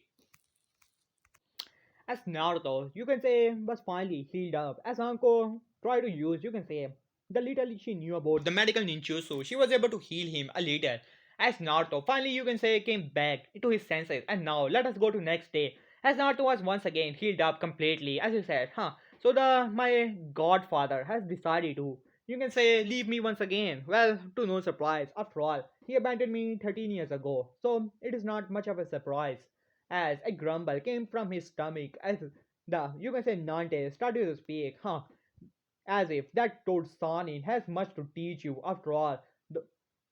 As Naruto, you can say, was finally healed up. As Anko tried to use, you can say, the little she knew about the medical ninjutsu, she was able to heal him a little. As Naruto finally, you can say, came back into his senses. And now, let us go to next day. As Naruto was once again healed up completely, as you said, huh? So my godfather has decided to, you can say, leave me once again. Well, to no surprise, after all, he abandoned me 13 years ago. So it is not much of a surprise as a grumble came from his stomach as the, you can say, Nante started to speak, huh? As if that toad Sani has much to teach you. After all, the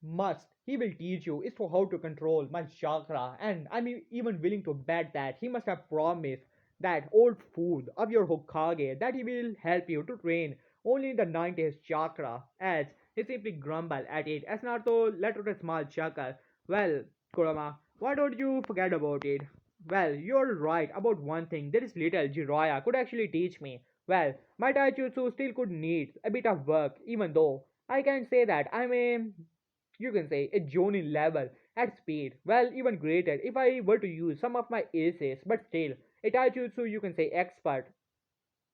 must he will teach you is to how to control my chakra, and I'm even willing to bet that he must have promised that old food of your Hokage that he will help you to train only the 90th chakra. As he simply grumbled at it, as Naruto let out a small chuckle. Well, Kurama, why don't you forget about it? Well, you're right about one thing. There is little Jiraiya could actually teach me. Well, my taijutsu still could need a bit of work, even though I can say that I'm a, you can say, a Jonin level at speed. Well, even greater if I were to use some of my aces, but still, a taijutsu, you can say, expert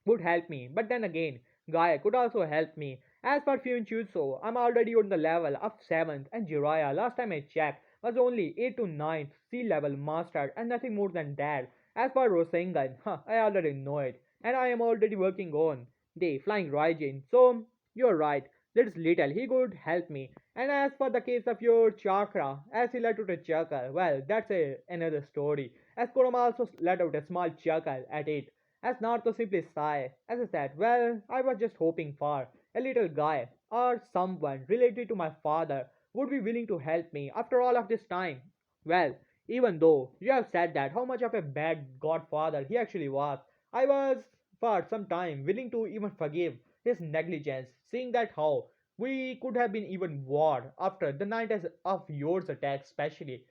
would help me. But then again, Gaia could also help me. As for Funchyutsu, I'm already on the level of 7th, and Jiraiya, last time I checked, was only 8 to 9th sea level mastered and nothing more than that. As for Rasengan, I already know it, and I am already working on the Flying Raijin. So, you're right, there is little he could help me. And as for the case of your chakra, as he let out a chuckle, well, that's another story. As Kurama also let out a small chuckle at it. As Naruto simply sighed, as I said, well, I was just hoping for a little guy or someone related to my father would be willing to help me after all of this time. Well, even though you have said that how much of a bad godfather he actually was, I was for some time willing to even forgive his negligence, seeing that how we could have been even warred after the night of yours attack, especially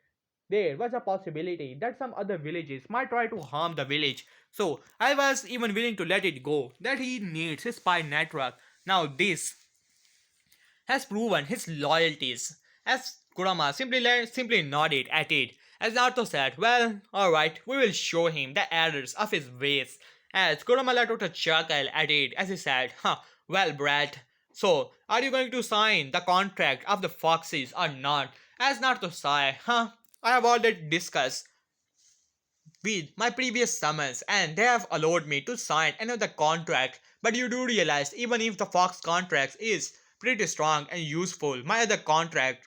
there was a possibility that some other villages might try to harm the village. So I was even willing to let it go that he needs his spy network. Now this has proven his loyalties. As Kurama simply nodded at it, as Naruto said, well, alright, we will show him the errors of his ways. As Kurama let out a chuckle at it as he said, well, Brad, so are you going to sign the contract of the foxes or not? As Naruto sighed, I have already discussed with my previous summons and they have allowed me to sign another contract. But you do realize even if the Fox contract is pretty strong and useful, my other contract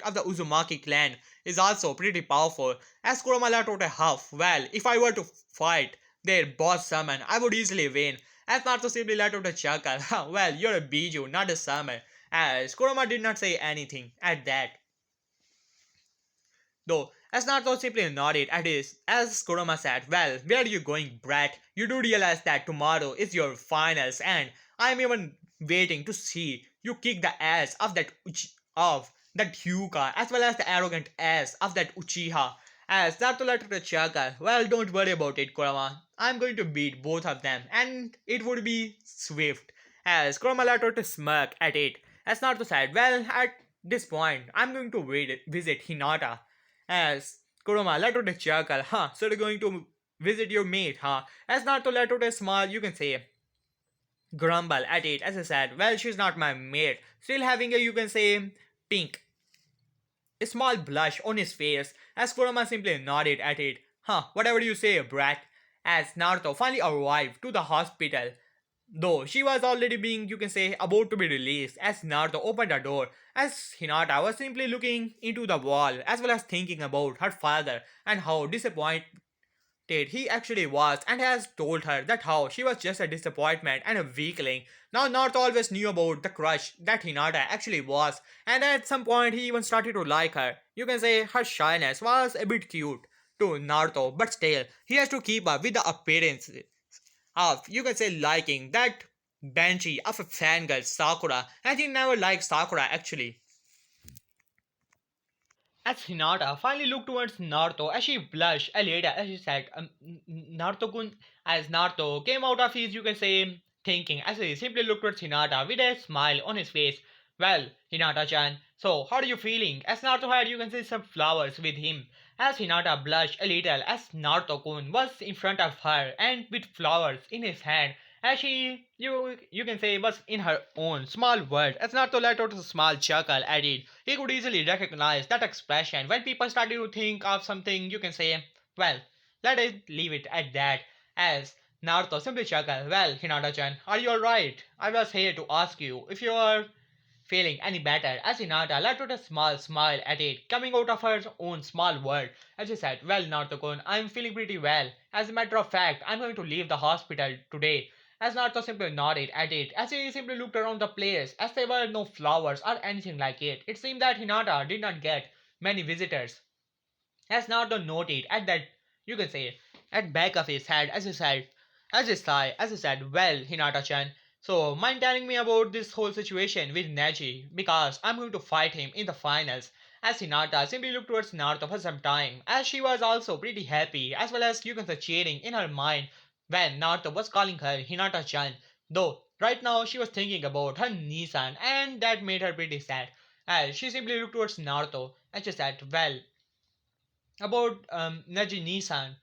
of the Uzumaki clan is also pretty powerful. As Kurama let out a huff, well, if I were to fight their boss summon, I would easily win. As Naruto simply let out a chuckle, well, you're a Biju, not a summon. As Kurama did not say anything at that. Though, as Naruto simply nodded at his, as Kurama said, well, where are you going, brat? You do realize that tomorrow is your finals and I'm even waiting to see you kick the ass of that Hyuga as well as the arrogant ass of that Uchiha. As Naruto let out a chuckle, well, don't worry about it, Kurama. I'm going to beat both of them and it would be swift. As Kurama let out a smirk at it, as Naruto said, well, at this point, I'm going to visit Hinata as Kuroma let out a chuckle, so you're going to visit your mate, As Naruto let out a smile, you can say, grumble at it, as I said, well, she's not my mate. Still having a, you can say, pink, a small blush on his face, as Kuroma simply nodded at it, whatever you say, brat. As Naruto finally arrived to the hospital, though she was already being, you can say, about to be released, as Naruto opened the door, as Hinata was simply looking into the wall as well as thinking about her father and how disappointed he actually was, and has told her that how she was just a disappointment and a weakling. Now Naruto always knew about the crush that Hinata actually was, and at some point he even started to like her. You can say her shyness was a bit cute to Naruto, but still, he has to keep up with the appearance of, you can say, liking that banshee of a fangirl Sakura, and he never liked Sakura actually. As Hinata finally looked towards Naruto as she blushed a little as she said, Naruto-kun, as Naruto came out of his, you can say, thinking as he simply looked towards Hinata with a smile on his face. Well, Hinata-chan, so how are you feeling? As Naruto had, you can see some flowers with him. As Hinata blushed a little as Naruto-kun was in front of her and with flowers in his hand, as she, you can say, was in her own small world. As Naruto let out a small chuckle at it, he could easily recognize that expression when people started to think of something, you can say, well, let us leave it at that. As Naruto simply chuckled, well, Hinata-chan, are you alright? I was here to ask you if you are feeling any better as Hinata let out a small smile at it, coming out of her own small world. As she said, well, Naruto-kun, I'm feeling pretty well. As a matter of fact, I'm going to leave the hospital today. As Naruto simply nodded at it, as he simply looked around the place, as there were no flowers or anything like it. It seemed that Hinata did not get many visitors. As Naruto noted at that, you can say, at back of his head, as he said, well, Hinata-chan, so mind telling me about this whole situation with Neji, because I'm going to fight him in the finals. As Hinata simply looked towards Naruto for some time, as she was also pretty happy, as well as you can say cheering in her mind when Naruto was calling her Hinata-chan. Though right now she was thinking about her Nissan, and that made her pretty sad. As she simply looked towards Naruto and she said, well, about Neji Nissan,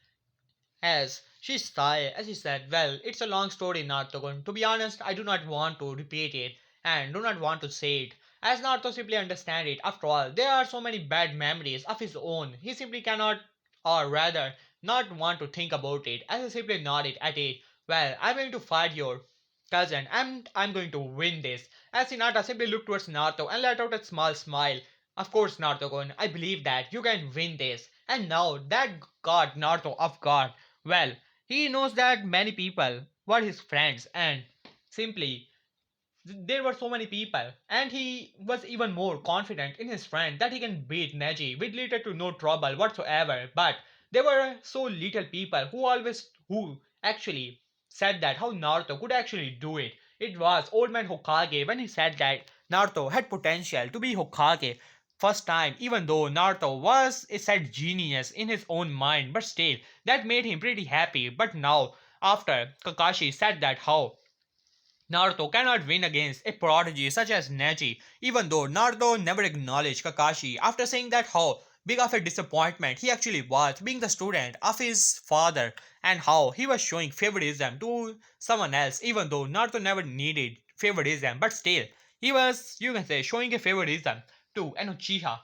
as she sighed as she said, well, it's a long story, Naruto. To be honest, I do not want to repeat it and do not want to say it. As Naruto simply understand it, after all, there are so many bad memories of his own. He simply cannot, or rather, not want to think about it. As he simply nodded at it, well, I'm going to fight your cousin and I'm going to win this. As Hinata simply looked towards Naruto and let out a small smile. Of course, Naruto, I believe that you can win this. And now that got Naruto off guard. Well, he knows that many people were his friends and simply there were so many people, and he was even more confident in his friend that he can beat Neji with little to no trouble whatsoever. But there were so little people who actually said that how Naruto could actually do it. It was Old Man Hokage when he said that Naruto had potential to be Hokage first time, even though Naruto was a said genius in his own mind, but still that made him pretty happy. But now after Kakashi said that how Naruto cannot win against a prodigy such as Neji, even though Naruto never acknowledged Kakashi after saying that how big of a disappointment he actually was being the student of his father and how he was showing favoritism to someone else even though Naruto never needed favoritism but still he was you can say showing a favoritism to an Uchiha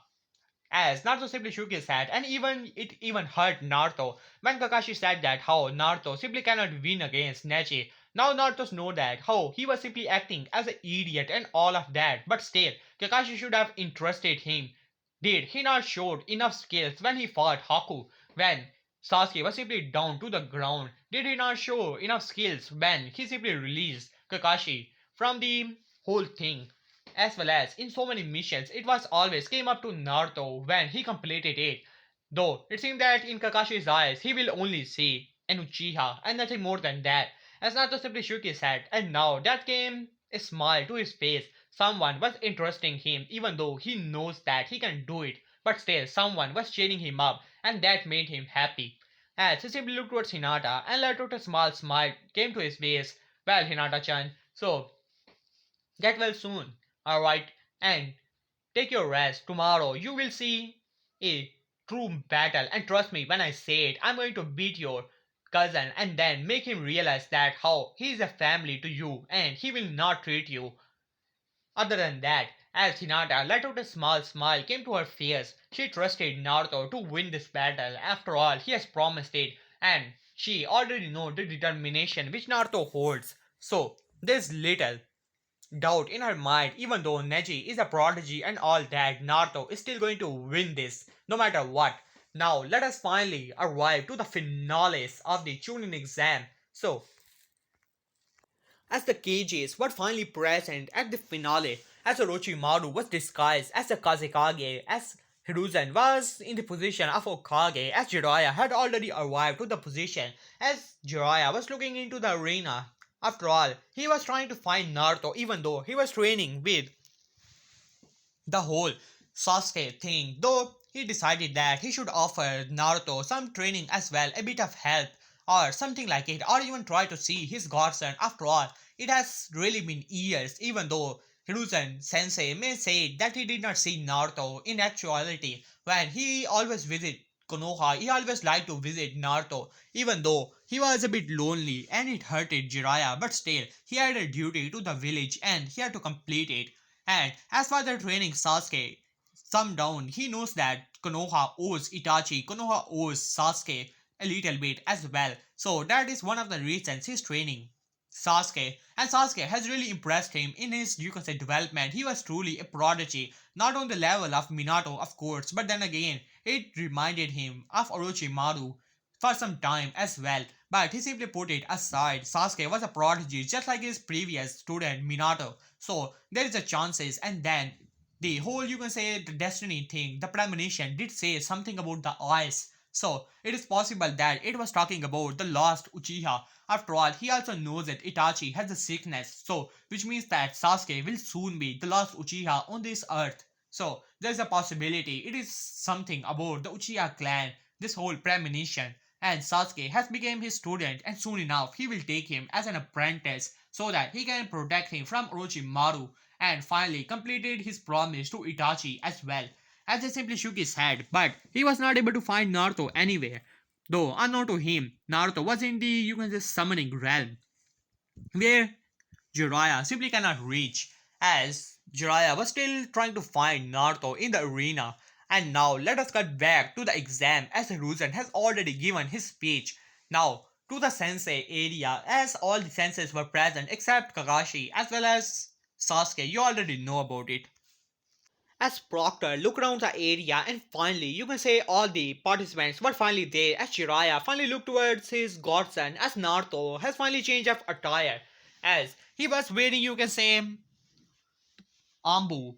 as Naruto simply shook his head, and it even hurt Naruto when Kakashi said that how Naruto simply cannot win against Neji. Now Naruto knows that how he was simply acting as an idiot and all of that, but still Kakashi should have interested him. Did he not show enough skills when he fought Haku when Sasuke was simply down to the ground? Did he not show enough skills when he simply released Kakashi from the whole thing? As well as in so many missions, it was always came up to Naruto when he completed it. Though it seemed that in Kakashi's eyes, he will only see an Uchiha and nothing more than that. As Naruto simply shook his head, and now that came a smile to his face. Someone was interesting him, even though he knows that he can do it. But still, someone was cheering him up, and that made him happy. As he simply looked towards Hinata and let out a small smile came to his face. Well, Hinata-chan, so get well soon, alright? And take your rest. Tomorrow you will see a true battle. And trust me when I say it, I'm going to beat your cousin and then make him realize that how he is a family to you and he will not treat you other than that. As Hinata let out a small smile came to her face, she trusted Naruto to win this battle. After all, he has promised it, and she already knows the determination which Naruto holds. So, there's little doubt in her mind, even though Neji is a prodigy and all that, Naruto is still going to win this, no matter what. Now, let us finally arrive to the finales of the Chunin exam. So, as the cages were finally present at the finale, as Orochimaru was disguised as a Kazekage, as Hiruzen was in the position of Okage, as Jiraiya had already arrived to the position, as Jiraiya was looking into the arena. After all, he was trying to find Naruto even though he was training with the whole Sasuke thing, though he decided that he should offer Naruto some training as well, a bit of help or something like it, or even try to see his godson. After all, it has really been years, even though Hiruzen sensei may say that he did not see Naruto in actuality when he always visited Konoha. He always liked to visit Naruto, even though he was a bit lonely and it hurted Jiraiya, but still he had a duty to the village and he had to complete it. And as for the training Sasuke, some down, he knows that Konoha owes Itachi, Konoha owes Sasuke a little bit as well. So that is one of the reasons he's training Sasuke. And Sasuke has really impressed him in his, you can say, development. He was truly a prodigy, not on the level of Minato, of course, but then again, it reminded him of Orochimaru for some time as well. But he simply put it aside. Sasuke was a prodigy, just like his previous student Minato. So there is a chances, and then the whole, you can say, the destiny thing, the premonition did say something about the eyes. So it is possible that it was talking about the lost Uchiha. After all, he also knows that Itachi has a sickness, so which means that Sasuke will soon be the last Uchiha on this earth. So there's a possibility it is something about the Uchiha clan, this whole premonition. And Sasuke has become his student, and soon enough he will take him as an apprentice so that he can protect him from Orochimaru, and finally completed his promise to Itachi as well. As he simply shook his head, but he was not able to find Naruto anywhere. Though unknown to him, Naruto was in the, you can say, summoning realm, where Jiraiya simply cannot reach, as Jiraiya was still trying to find Naruto in the arena. And now let us cut back to the exam, as Hiruzen has already given his speech. Now to the sensei area, as all the senseis were present except Kakashi as well as Sasuke. You already know about it. As Proctor looked around the area, and finally you can say all the participants were finally there, as Jiraiya finally looked towards his godson, as Naruto has finally changed of attire, as he was wearing, you can say, ambu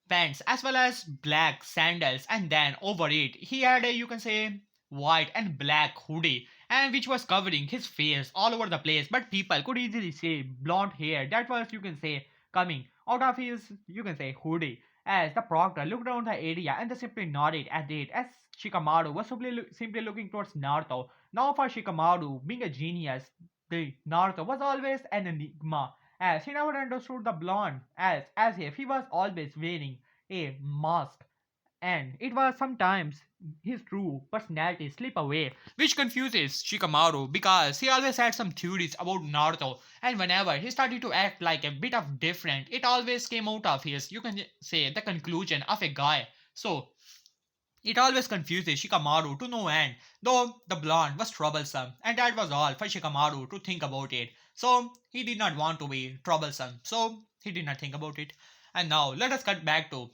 pants as well as black sandals, and then over it he had a, you can say, white and black hoodie, and which was covering his face all over the place, but people could easily see blonde hair that was, you can say, coming out of his, you can say, hoodie. As the proctor looked around the area and they simply nodded at it, as Shikamaru was simply looking towards Naruto. Now for Shikamaru being a genius, the Naruto was always an enigma, as he never understood the blonde, as if he was always wearing a mask, and it was sometimes his true personality slip away, which confuses Shikamaru because he always had some theories about Naruto, and whenever he started to act like a bit of different, it always came out of his, you can say, the conclusion of a guy. So it always confuses Shikamaru to no end, though the blonde was troublesome, and that was all for Shikamaru to think about it. So he did not want to be troublesome, so he did not think about it. And now let us cut back to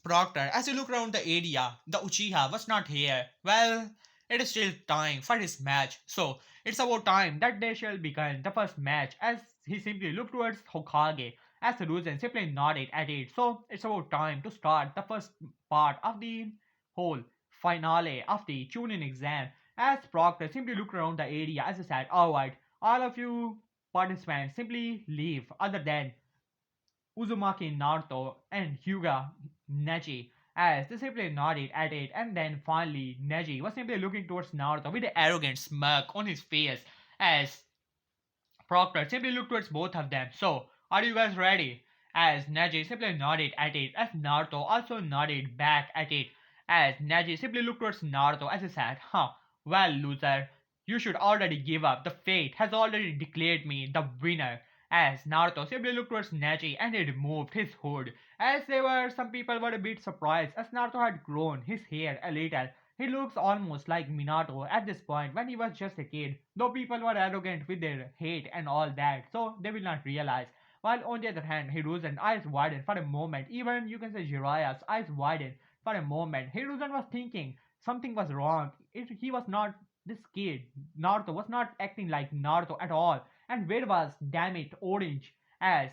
Proctor. As you look around the area, the Uchiha was not here. Well, it is still time for his match, so it's about time that they shall begin the first match. As he simply looked towards Hokage, as Hiruzen simply nodded at it, so it's about time to start the first part of the whole finale of the Chunin exam. As Proctor simply looked around the area as he said, alright, all of you participants simply leave other than Uzumaki Naruto and Hyuga Neji, as they simply nodded at it, and then finally Neji was simply looking towards Naruto with an arrogant smirk on his face, as Proctor simply looked towards both of them. So, are you guys ready? As Neji simply nodded at it, as Naruto also nodded back at it, as Neji simply looked towards Naruto as he said, huh, well, loser, you should already give up. The fate has already declared me the winner. As Naruto simply looked towards Neji and he removed his hood. As there were some people were a bit surprised as Naruto had grown his hair a little. He looks almost like Minato at this point when he was just a kid, though people were arrogant with their hate and all that, so they will not realize. While on the other hand, Hiruzen's eyes widened for a moment, even you can say Jiraiya's eyes widened for a moment. Hiruzen was thinking something was wrong. He was not this kid. Naruto was not acting like Naruto at all. And where was, damn it, Orange? As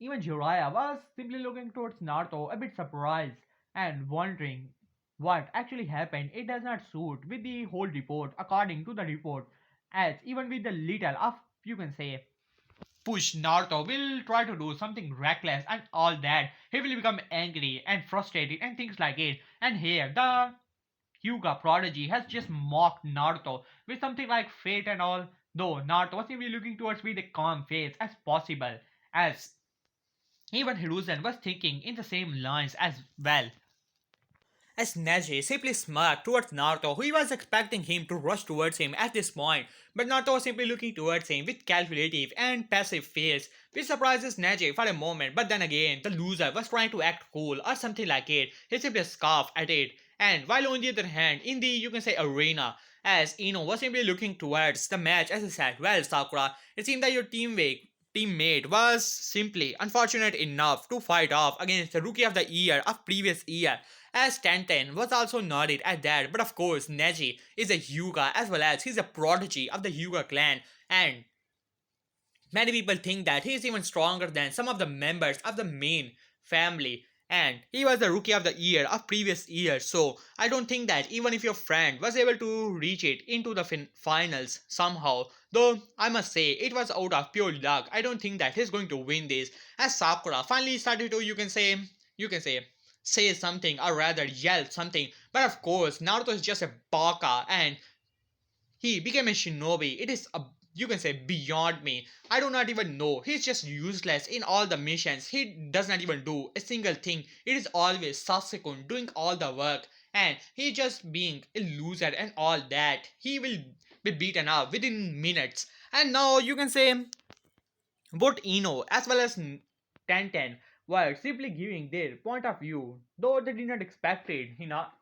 even Jiraiya was simply looking towards Naruto, a bit surprised and wondering what actually happened. It does not suit with the whole report, according to the report, as even with the little of, you can say, push, Naruto will try to do something reckless and all that. He will become angry and frustrated and things like it. And here, the Hyuga prodigy has just mocked Naruto with something like fate and all, though Naruto was simply looking towards with a calm face as possible. As Even Hiruzen was thinking in the same lines as well. As Neji simply smirked towards Naruto, who was expecting him to rush towards him at this point, but Naruto was simply looking towards him with calculative and passive face, which surprises Neji for a moment, but then again, the loser was trying to act cool or something like it. He simply scoffed at it, and while on the other hand, in the you can say arena, as Ino was simply looking towards the match as he said, well Sakura, it seemed that your teammate was simply unfortunate enough to fight off against the rookie of the year of previous year as Tenten was also nodded at that, but of course Neji is a Hyuga as well as he's a prodigy of the Hyuga clan, and many people think that he is even stronger than some of the members of the main family. And he was the rookie of the year of previous year, so I don't think that even if your friend was able to reach it into the finals somehow, though I must say it was out of pure luck, I don't think that he's going to win this. As Sakura finally started to, you can say something or rather yell something, but of course Naruto is just a baka and he became a shinobi. It is a you can say beyond me. I do not even know. He's just useless in all the missions. He does not even do a single thing. It is always Sasakun doing all the work. And he just being a loser and all that. He will be beaten up within minutes. And now you can say both Ino as well as Tenten were simply giving their point of view, though they did not expect it.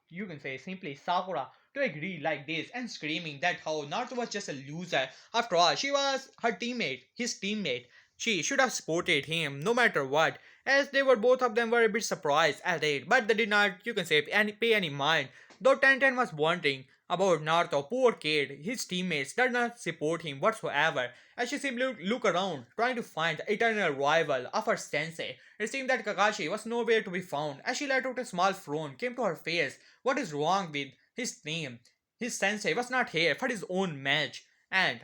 You can say simply Sakura to agree like this and screaming that how Naruto was just a loser. After all, she was her teammate, his teammate. She should have supported him no matter what, as they were both of them were a bit surprised at it, but they did not, you can say, pay any mind. Though Tenten was wondering about Naruto, poor kid, his teammates did not support him whatsoever, as she simply looked around, trying to find the eternal rival of her sensei. It seemed that Kakashi was nowhere to be found, as she let out a small frown came to her face. What is wrong with his team? His sensei was not here for his own match, and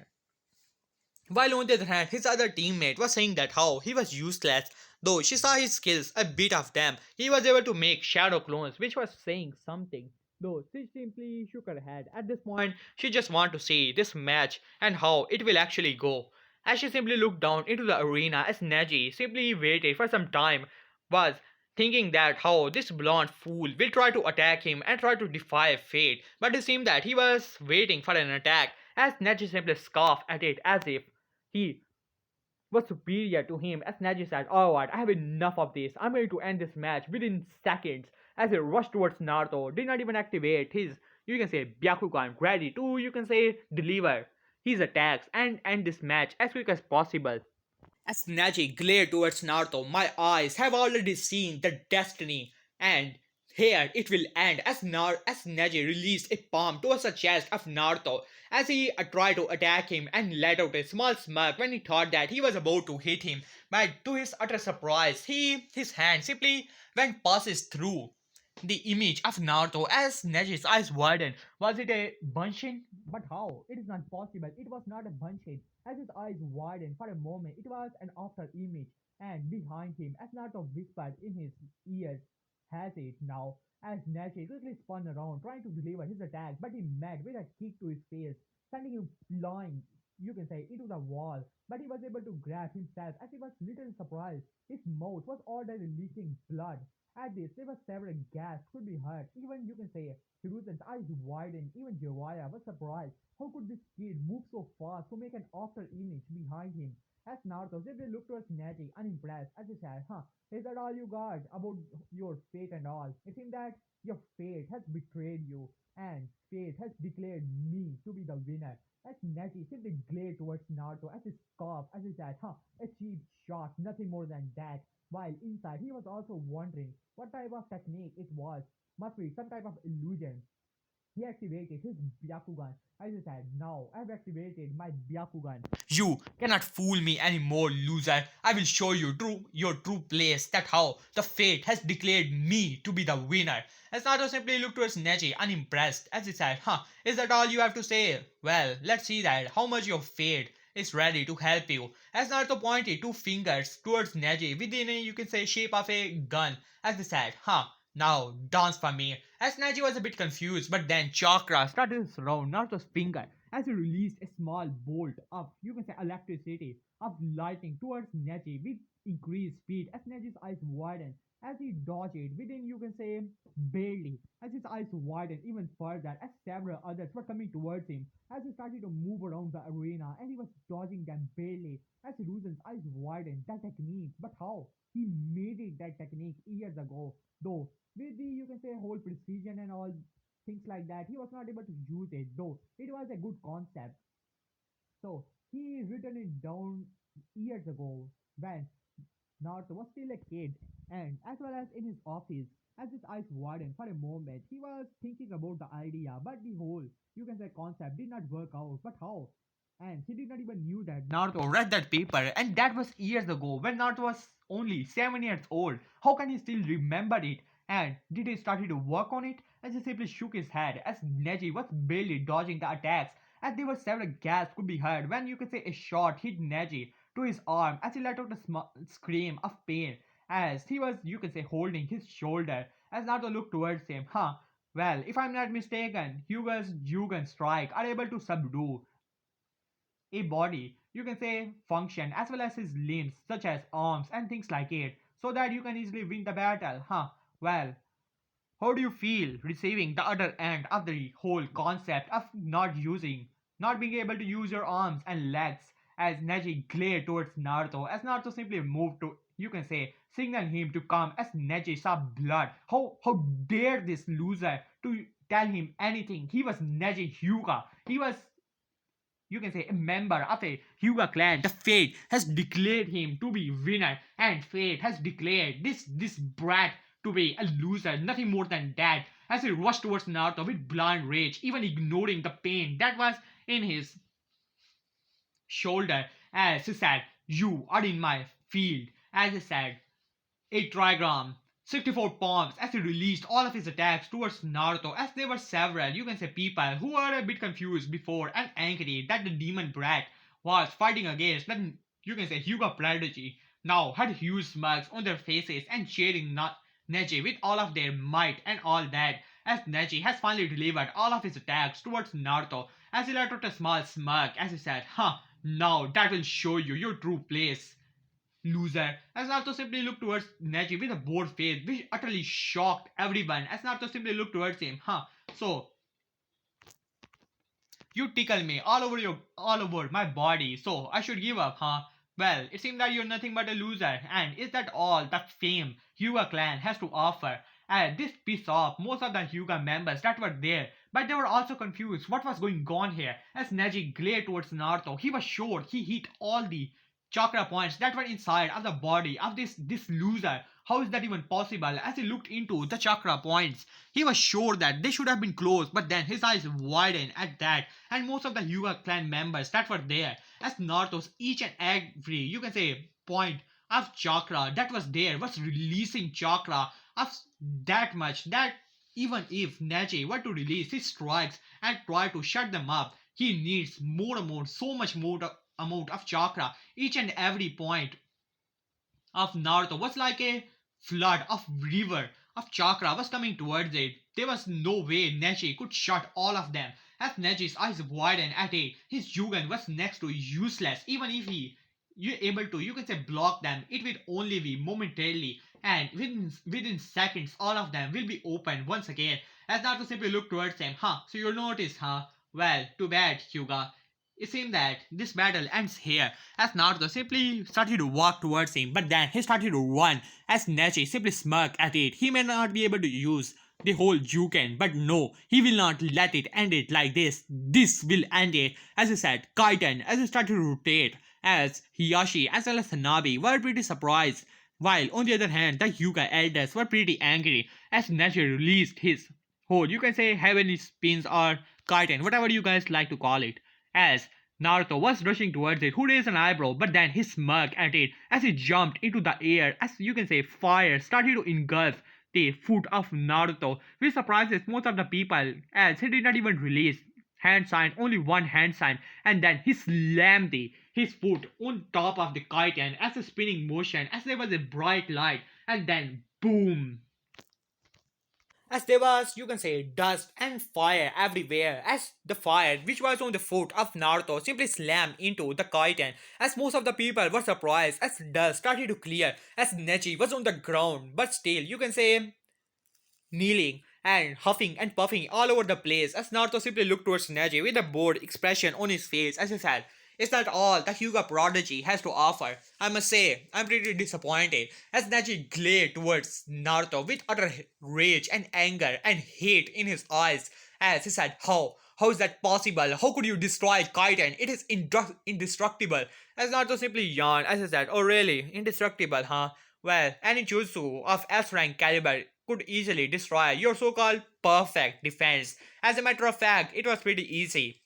while on the other hand, his other teammate was saying that how he was useless, though she saw his skills, a bit of them. He was able to make shadow clones, which was saying something. Though she simply shook her head. At this point, she just wanted to see this match and how it will actually go. As she simply looked down into the arena as Neji simply waited for some time, was thinking that how this blonde fool will try to attack him and try to defy fate. But it seemed that he was waiting for an attack as Neji simply scoffed at it as if he was superior to him as Neji said, alright, I have enough of this. I'm going to end this match within seconds as he rushed towards Naruto, did not even activate his, you can say, Byakugan, ready to, you can say, deliver his attacks and end this match as quick as possible. As Neji glared towards Naruto, my eyes have already seen the destiny, and here it will end as Neji released a palm towards the chest of Naruto as he tried to attack him and let out a small smirk when he thought that he was about to hit him. But to his utter surprise, his hand simply went passes through the image of Naruto as Neji's eyes widened. Was it a Bunshin? But how? It is not possible. It was not a Bunshin. As his eyes widened for a moment, it was an after image. And behind him, as Naruto whispered in his ears, has it now? As Neji quickly spun around, trying to deliver his attack, but he met with a kick to his face, sending him flying, you can say, into the wall. But he was able to grab himself as he was little surprised. His mouth was already leaking blood. At this, there were several gasps could be heard. Even you can say Hiruzen's eyes widened. Even Jiraiya was surprised. How could this kid move so fast to make an after image behind him? As Naruto simply looked towards Neji, unimpressed, as he said, huh, is that all you got about your fate and all? It seems that your fate has betrayed you, and fate has declared me to be the winner. As Neji simply glared towards Naruto as he scoffed, as he said, huh, a cheap shot, nothing more than that. While inside, he was also wondering what type of technique it was. Must be some type of illusion. He activated his Byakugan. As he said, now I've activated my Byakugan. You cannot fool me anymore, loser. I will show you your true place. That how the fate has declared me to be the winner. As Naruto simply looked towards Neji, unimpressed, as he said, huh, is that all you have to say? Well, let's see that how much your fate is ready to help you. As Naruto pointed two fingers towards Neji within a, you can say, shape of a gun. As he said, huh, now dance for me. As Neji was a bit confused, but then Chakra started to surround Naruto's finger as he released a small bolt of, you can say, electricity of lightning towards Neji with increased speed as Neji's eyes widened as he dodged it within, you can say, barely, as his eyes widened even further as several others were coming towards him as he started to move around the arena and he was dodging them barely as Hiruzen's eyes widened. That technique, but how? He made it that technique years ago, though with the, you can say, whole precision and all things like that, he was not able to use it, though it was a good concept. So he written it down years ago when Naruto was still a kid, and as well as in his office, as his eyes widened for a moment, he was thinking about the idea, but the whole, you can say, concept did not work out. But how? And he did not even knew that Naruto read that paper, and that was years ago when Naruto was only 7 years old. How can he still remember it? And did he start to work on it? As he simply shook his head, as Neji was barely dodging the attacks, as there were several gasps could be heard when, you can say, a shot hit Neji to his arm as he let out a scream of pain as he was, you can say, holding his shoulder as Naruto looked towards him. Huh. Well, if I'm not mistaken, Hyuga's Jugan strike are able to subdue a body, you can say, function as well as his limbs such as arms and things like it so that you can easily win the battle. Huh. Well, how do you feel receiving the other end of the whole concept of not being able to use your arms and legs as Neji glared towards Naruto as Naruto simply moved to, you can say, signal him to come as Neji saw blood. How dare this loser to tell him anything? He was Neji Hyuga. He was, you can say, a member of a Hyuga clan. The fate has declared him to be winner, and fate has declared this brat to be a loser, nothing more than that. As he rushed towards Naruto with blind rage, even ignoring the pain that was in his shoulder, as he said, "You are in my field." As he said, a trigram, 64 palms as he released all of his attacks towards Naruto as there were several, you can say, people who were a bit confused before and angry that the demon brat was fighting against the, you can say, Hyuga prodigy now had huge smirks on their faces and cheering Neji with all of their might and all that as Neji has finally delivered all of his attacks towards Naruto as he let out a small smirk as he said, "Huh, now that will show you your true place, loser." As Naruto simply looked towards Neji with a bored face, which utterly shocked everyone. As Naruto simply looked towards him, huh? So you tickle me all over my body, so I should give up, huh? Well, it seems that you're nothing but a loser, and is that all the fame Hyuga clan has to offer? And this pissed off most of the Hyuga members that were there, but they were also confused what was going on here. As Neji glared towards Naruto, he was sure he hit all the chakra points that were inside of the body of this loser. How is that even possible? As he looked into the chakra points, he was sure that they should have been closed, but then his eyes widened at that, and most of the Hyuga clan members that were there, as Naruto's each and every, you can say, point of chakra that was there was releasing chakra of that much that even if Neji were to release his strikes and try to shut them up, he needs more and more, so much more amount of chakra. Each and every point of Naruto was like a flood of river of chakra was coming towards it. There was no way Neji could shut all of them. As Neji's eyes widened at it, his Jugen was next to useless. Even if he you able to, you can say, block them, it will only be momentarily, and within seconds all of them will be open once again. As Naruto simply looked towards him, huh? So you notice, huh? Well, too bad, Hyuga. It seems that this battle ends here, as Naruto simply started to walk towards him, but then he started to run, as Neji simply smirked at it. He may not be able to use the whole Juken, but no, he will not let it end it like this. This will end it, as he said, Kaiten, as he started to rotate, as Hiyashi as well as Hanabi were pretty surprised, while on the other hand, the Hyuga elders were pretty angry, as Neji released his whole, you can say, heavenly spins or Kaiten, whatever you guys like to call it, as Naruto was rushing towards it, who raised an eyebrow, but then he smirked at it as he jumped into the air, as you can say, fire started to engulf the foot of Naruto, which surprises most of the people as he did not even release hand sign, only one hand sign, and then he slammed his foot on top of the kite and as a spinning motion as there was a bright light, and then boom. as there was, you can say, dust and fire everywhere, as the fire which was on the foot of Naruto simply slammed into the kitten, as most of the people were surprised as dust started to clear, as Neji was on the ground, but still, you can say, kneeling and huffing and puffing all over the place as Naruto simply looked towards Neji with a bored expression on his face as he said, "Is that all the Hyuga prodigy has to offer? I must say, I'm pretty disappointed." As Neji glared towards Naruto with utter rage and anger and hate in his eyes as he said, How is that possible? How could you destroy Kaiten? It is indestructible. As Naruto simply yawned as he said, "Oh really? Indestructible, huh? Well, any jutsu of S rank caliber could easily destroy your so-called perfect defense. As a matter of fact, it was pretty easy.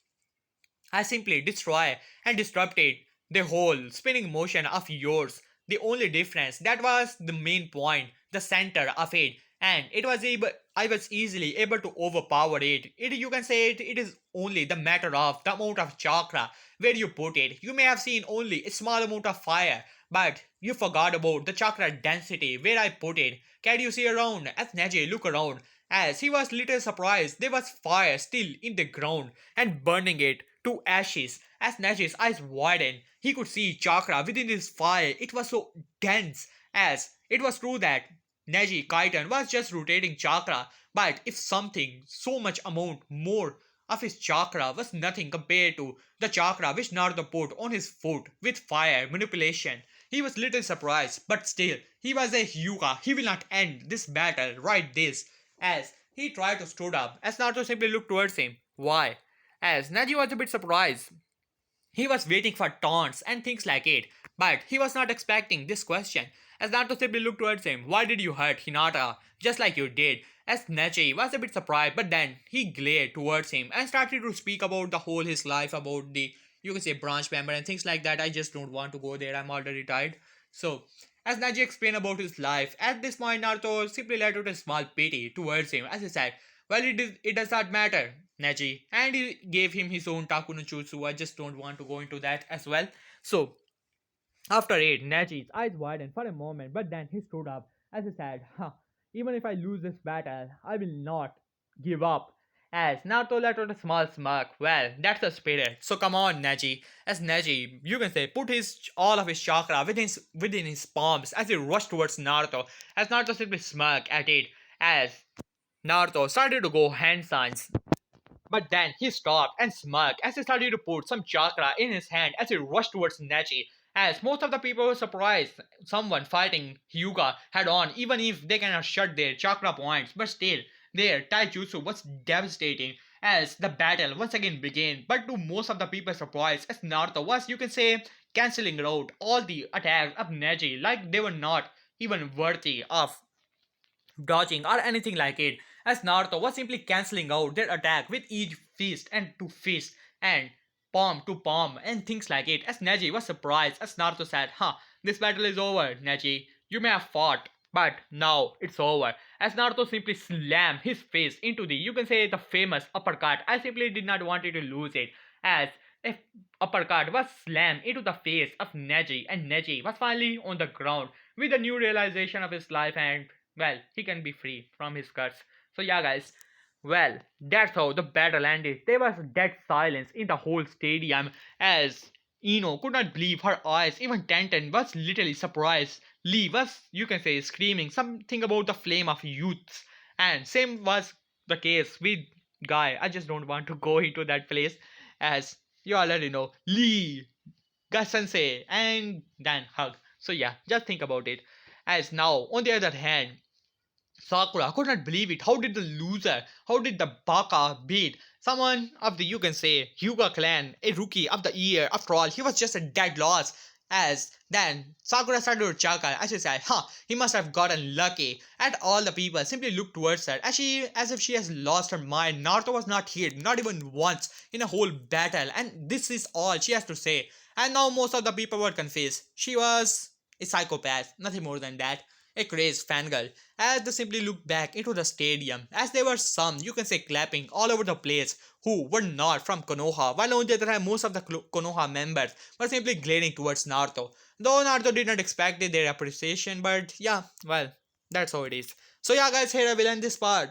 I simply destroy and disrupted the whole spinning motion of yours. The only difference that was the main point, the center of it, and I was easily able to overpower it. You can say it is only the matter of the amount of chakra where you put it. You may have seen only a small amount of fire, but you forgot about the chakra density where I put it. Can you see around? As Neji looked around, as he was little surprised, there was fire still in the ground and burning it to ashes. As Neji's eyes widened, he could see chakra within his fire. It was so dense, as it was true that Neji Kaiten was just rotating chakra, but if something so much amount more of his chakra was nothing compared to the chakra which Naruto put on his foot with fire manipulation. He was little surprised, but still, he was a Hyuga. He will not end this battle right this. As he tried to stood up, as Naruto simply looked towards him. Why? As Neji was a bit surprised. He was waiting for taunts and things like it, but he was not expecting this question. As Naruto simply looked towards him, "Why did you hurt Hinata just like you did?" As Neji was a bit surprised, but then he glared towards him and started to speak about the whole his life, about the, you can say, branch member and things like that. I just don't want to go there, I'm already tired. So, as Neji explained about his life, at this point Naruto simply let out a small pity towards him as he said, "Well, it does not matter, Neji." And he gave him his own Taku no Jutsu. I just don't want to go into that as well. So, after it, Neji's Eyes widened for a moment, but then he stood up as he said, even if I lose this battle, I will not give up. as Naruto let out a small smirk. "Well, that's the spirit. So come on, Neji." As Neji, you can say, put his all of his chakra within his palms as he rushed towards Naruto. As Naruto simply smirked at it. As Naruto started to go hand signs. But then he stopped and smirked as he started to put some chakra in his hand as he rushed towards Neji. As most of the people were surprised someone fighting Hyuga head on, even if they cannot shut their chakra points, but still, their taijutsu was devastating as the battle once again began. But to most of the people's surprise, as Naruto was, you can say, cancelling out all the attacks of Neji like they were not even worthy of dodging or anything like it, as Naruto was simply cancelling out their attack with each fist and to fist and palm to palm and things like it. As Neji was surprised as Naruto said, this battle is over, Neji. You may have fought, but now it's over." As Naruto simply slammed his face into the, you can say, the famous uppercut. I simply did not want to lose it, as a uppercut was slammed into the face of Neji, and Neji was finally on the ground with a new realization of his life, and well, he can be free from his curse. So yeah, guys, well, that's how the battle ended. There was dead silence in the whole stadium as Ino could not believe her eyes. Even Tenten was literally surprised. Lee was, you can say, screaming something about the flame of youth. And same was the case with Guy. I just don't want to go into that place, as you already know. Lee, Guy Sensei, and then Hug. So yeah, just think about it. As now, on the other hand, Sakura could not believe it. How did the loser, how did the baka beat someone of the, you can say, Hyuga clan, a rookie of the year? After all, he was just a dead loss. As then Sakura started to chuckle as she said, he must have gotten lucky. And all the people simply looked towards her as if she has lost her mind. Naruto was not hit, not even once in a whole battle, and this is all she has to say. And now most of the people were confused. She was a psychopath, nothing more than that. A crazed fangirl, as they simply looked back into the stadium, as there were some, you can say, clapping all over the place who were not from Konoha, while on the other hand, most of the Konoha members were simply glaring towards Naruto. Though Naruto did not expect their appreciation, but yeah, well, that's how it is. So yeah, guys, here I will end this part.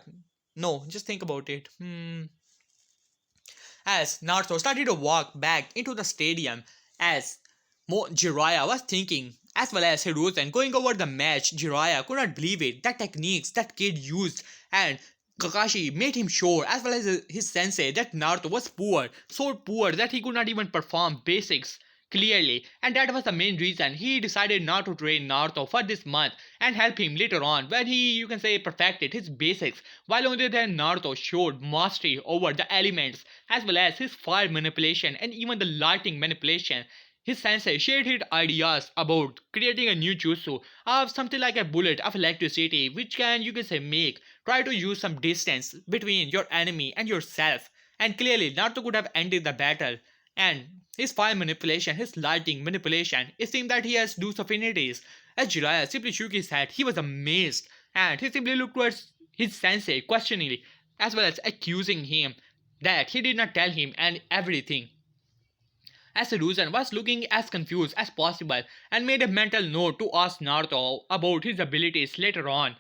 No, just think about it. As Naruto started to walk back into the stadium, as Jiraiya was thinking, as well as Hiruzen going over the match, Jiraiya could not believe it. The techniques that kid used, and Kakashi made him sure, as well as his sensei, that Naruto was poor, so poor that he could not even perform basics clearly, and that was the main reason he decided not to train Naruto for this month and help him later on when he, you can say, perfected his basics, while on the other hand Naruto showed mastery over the elements as well as his fire manipulation and even the lighting manipulation. His sensei shared his ideas about creating a new jutsu of something like a bullet of electricity which can, you can say, make try to use some distance between your enemy and yourself, and clearly Naruto could have ended the battle. And his fire manipulation, his lighting manipulation, it seemed that he has those affinities. As Jiraiya simply shook his head, he was amazed, and he simply looked towards his sensei questioningly, as well as accusing him that he did not tell him and everything. As Hiruzen was looking as confused as possible and made a mental note to ask Naruto about his abilities later on,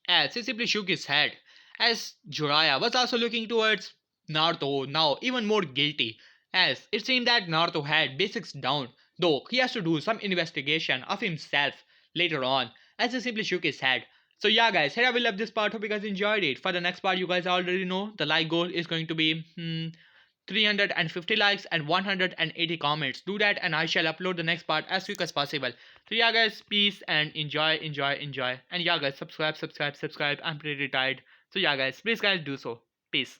as he simply shook his head. As Jiraiya was also looking towards Naruto, now even more guilty, as it seemed that Naruto had basics down, though he has to do some investigation of himself later on, as he simply shook his head. So yeah guys, here I will love this part, hope you guys enjoyed it. For the next part, you guys already know the like goal is going to be 350 likes and 180 comments. Do that and I shall upload the next part as quick as possible. So yeah guys, peace and enjoy. And yeah guys, subscribe. I'm pretty tired. So yeah guys, please guys do so. Peace.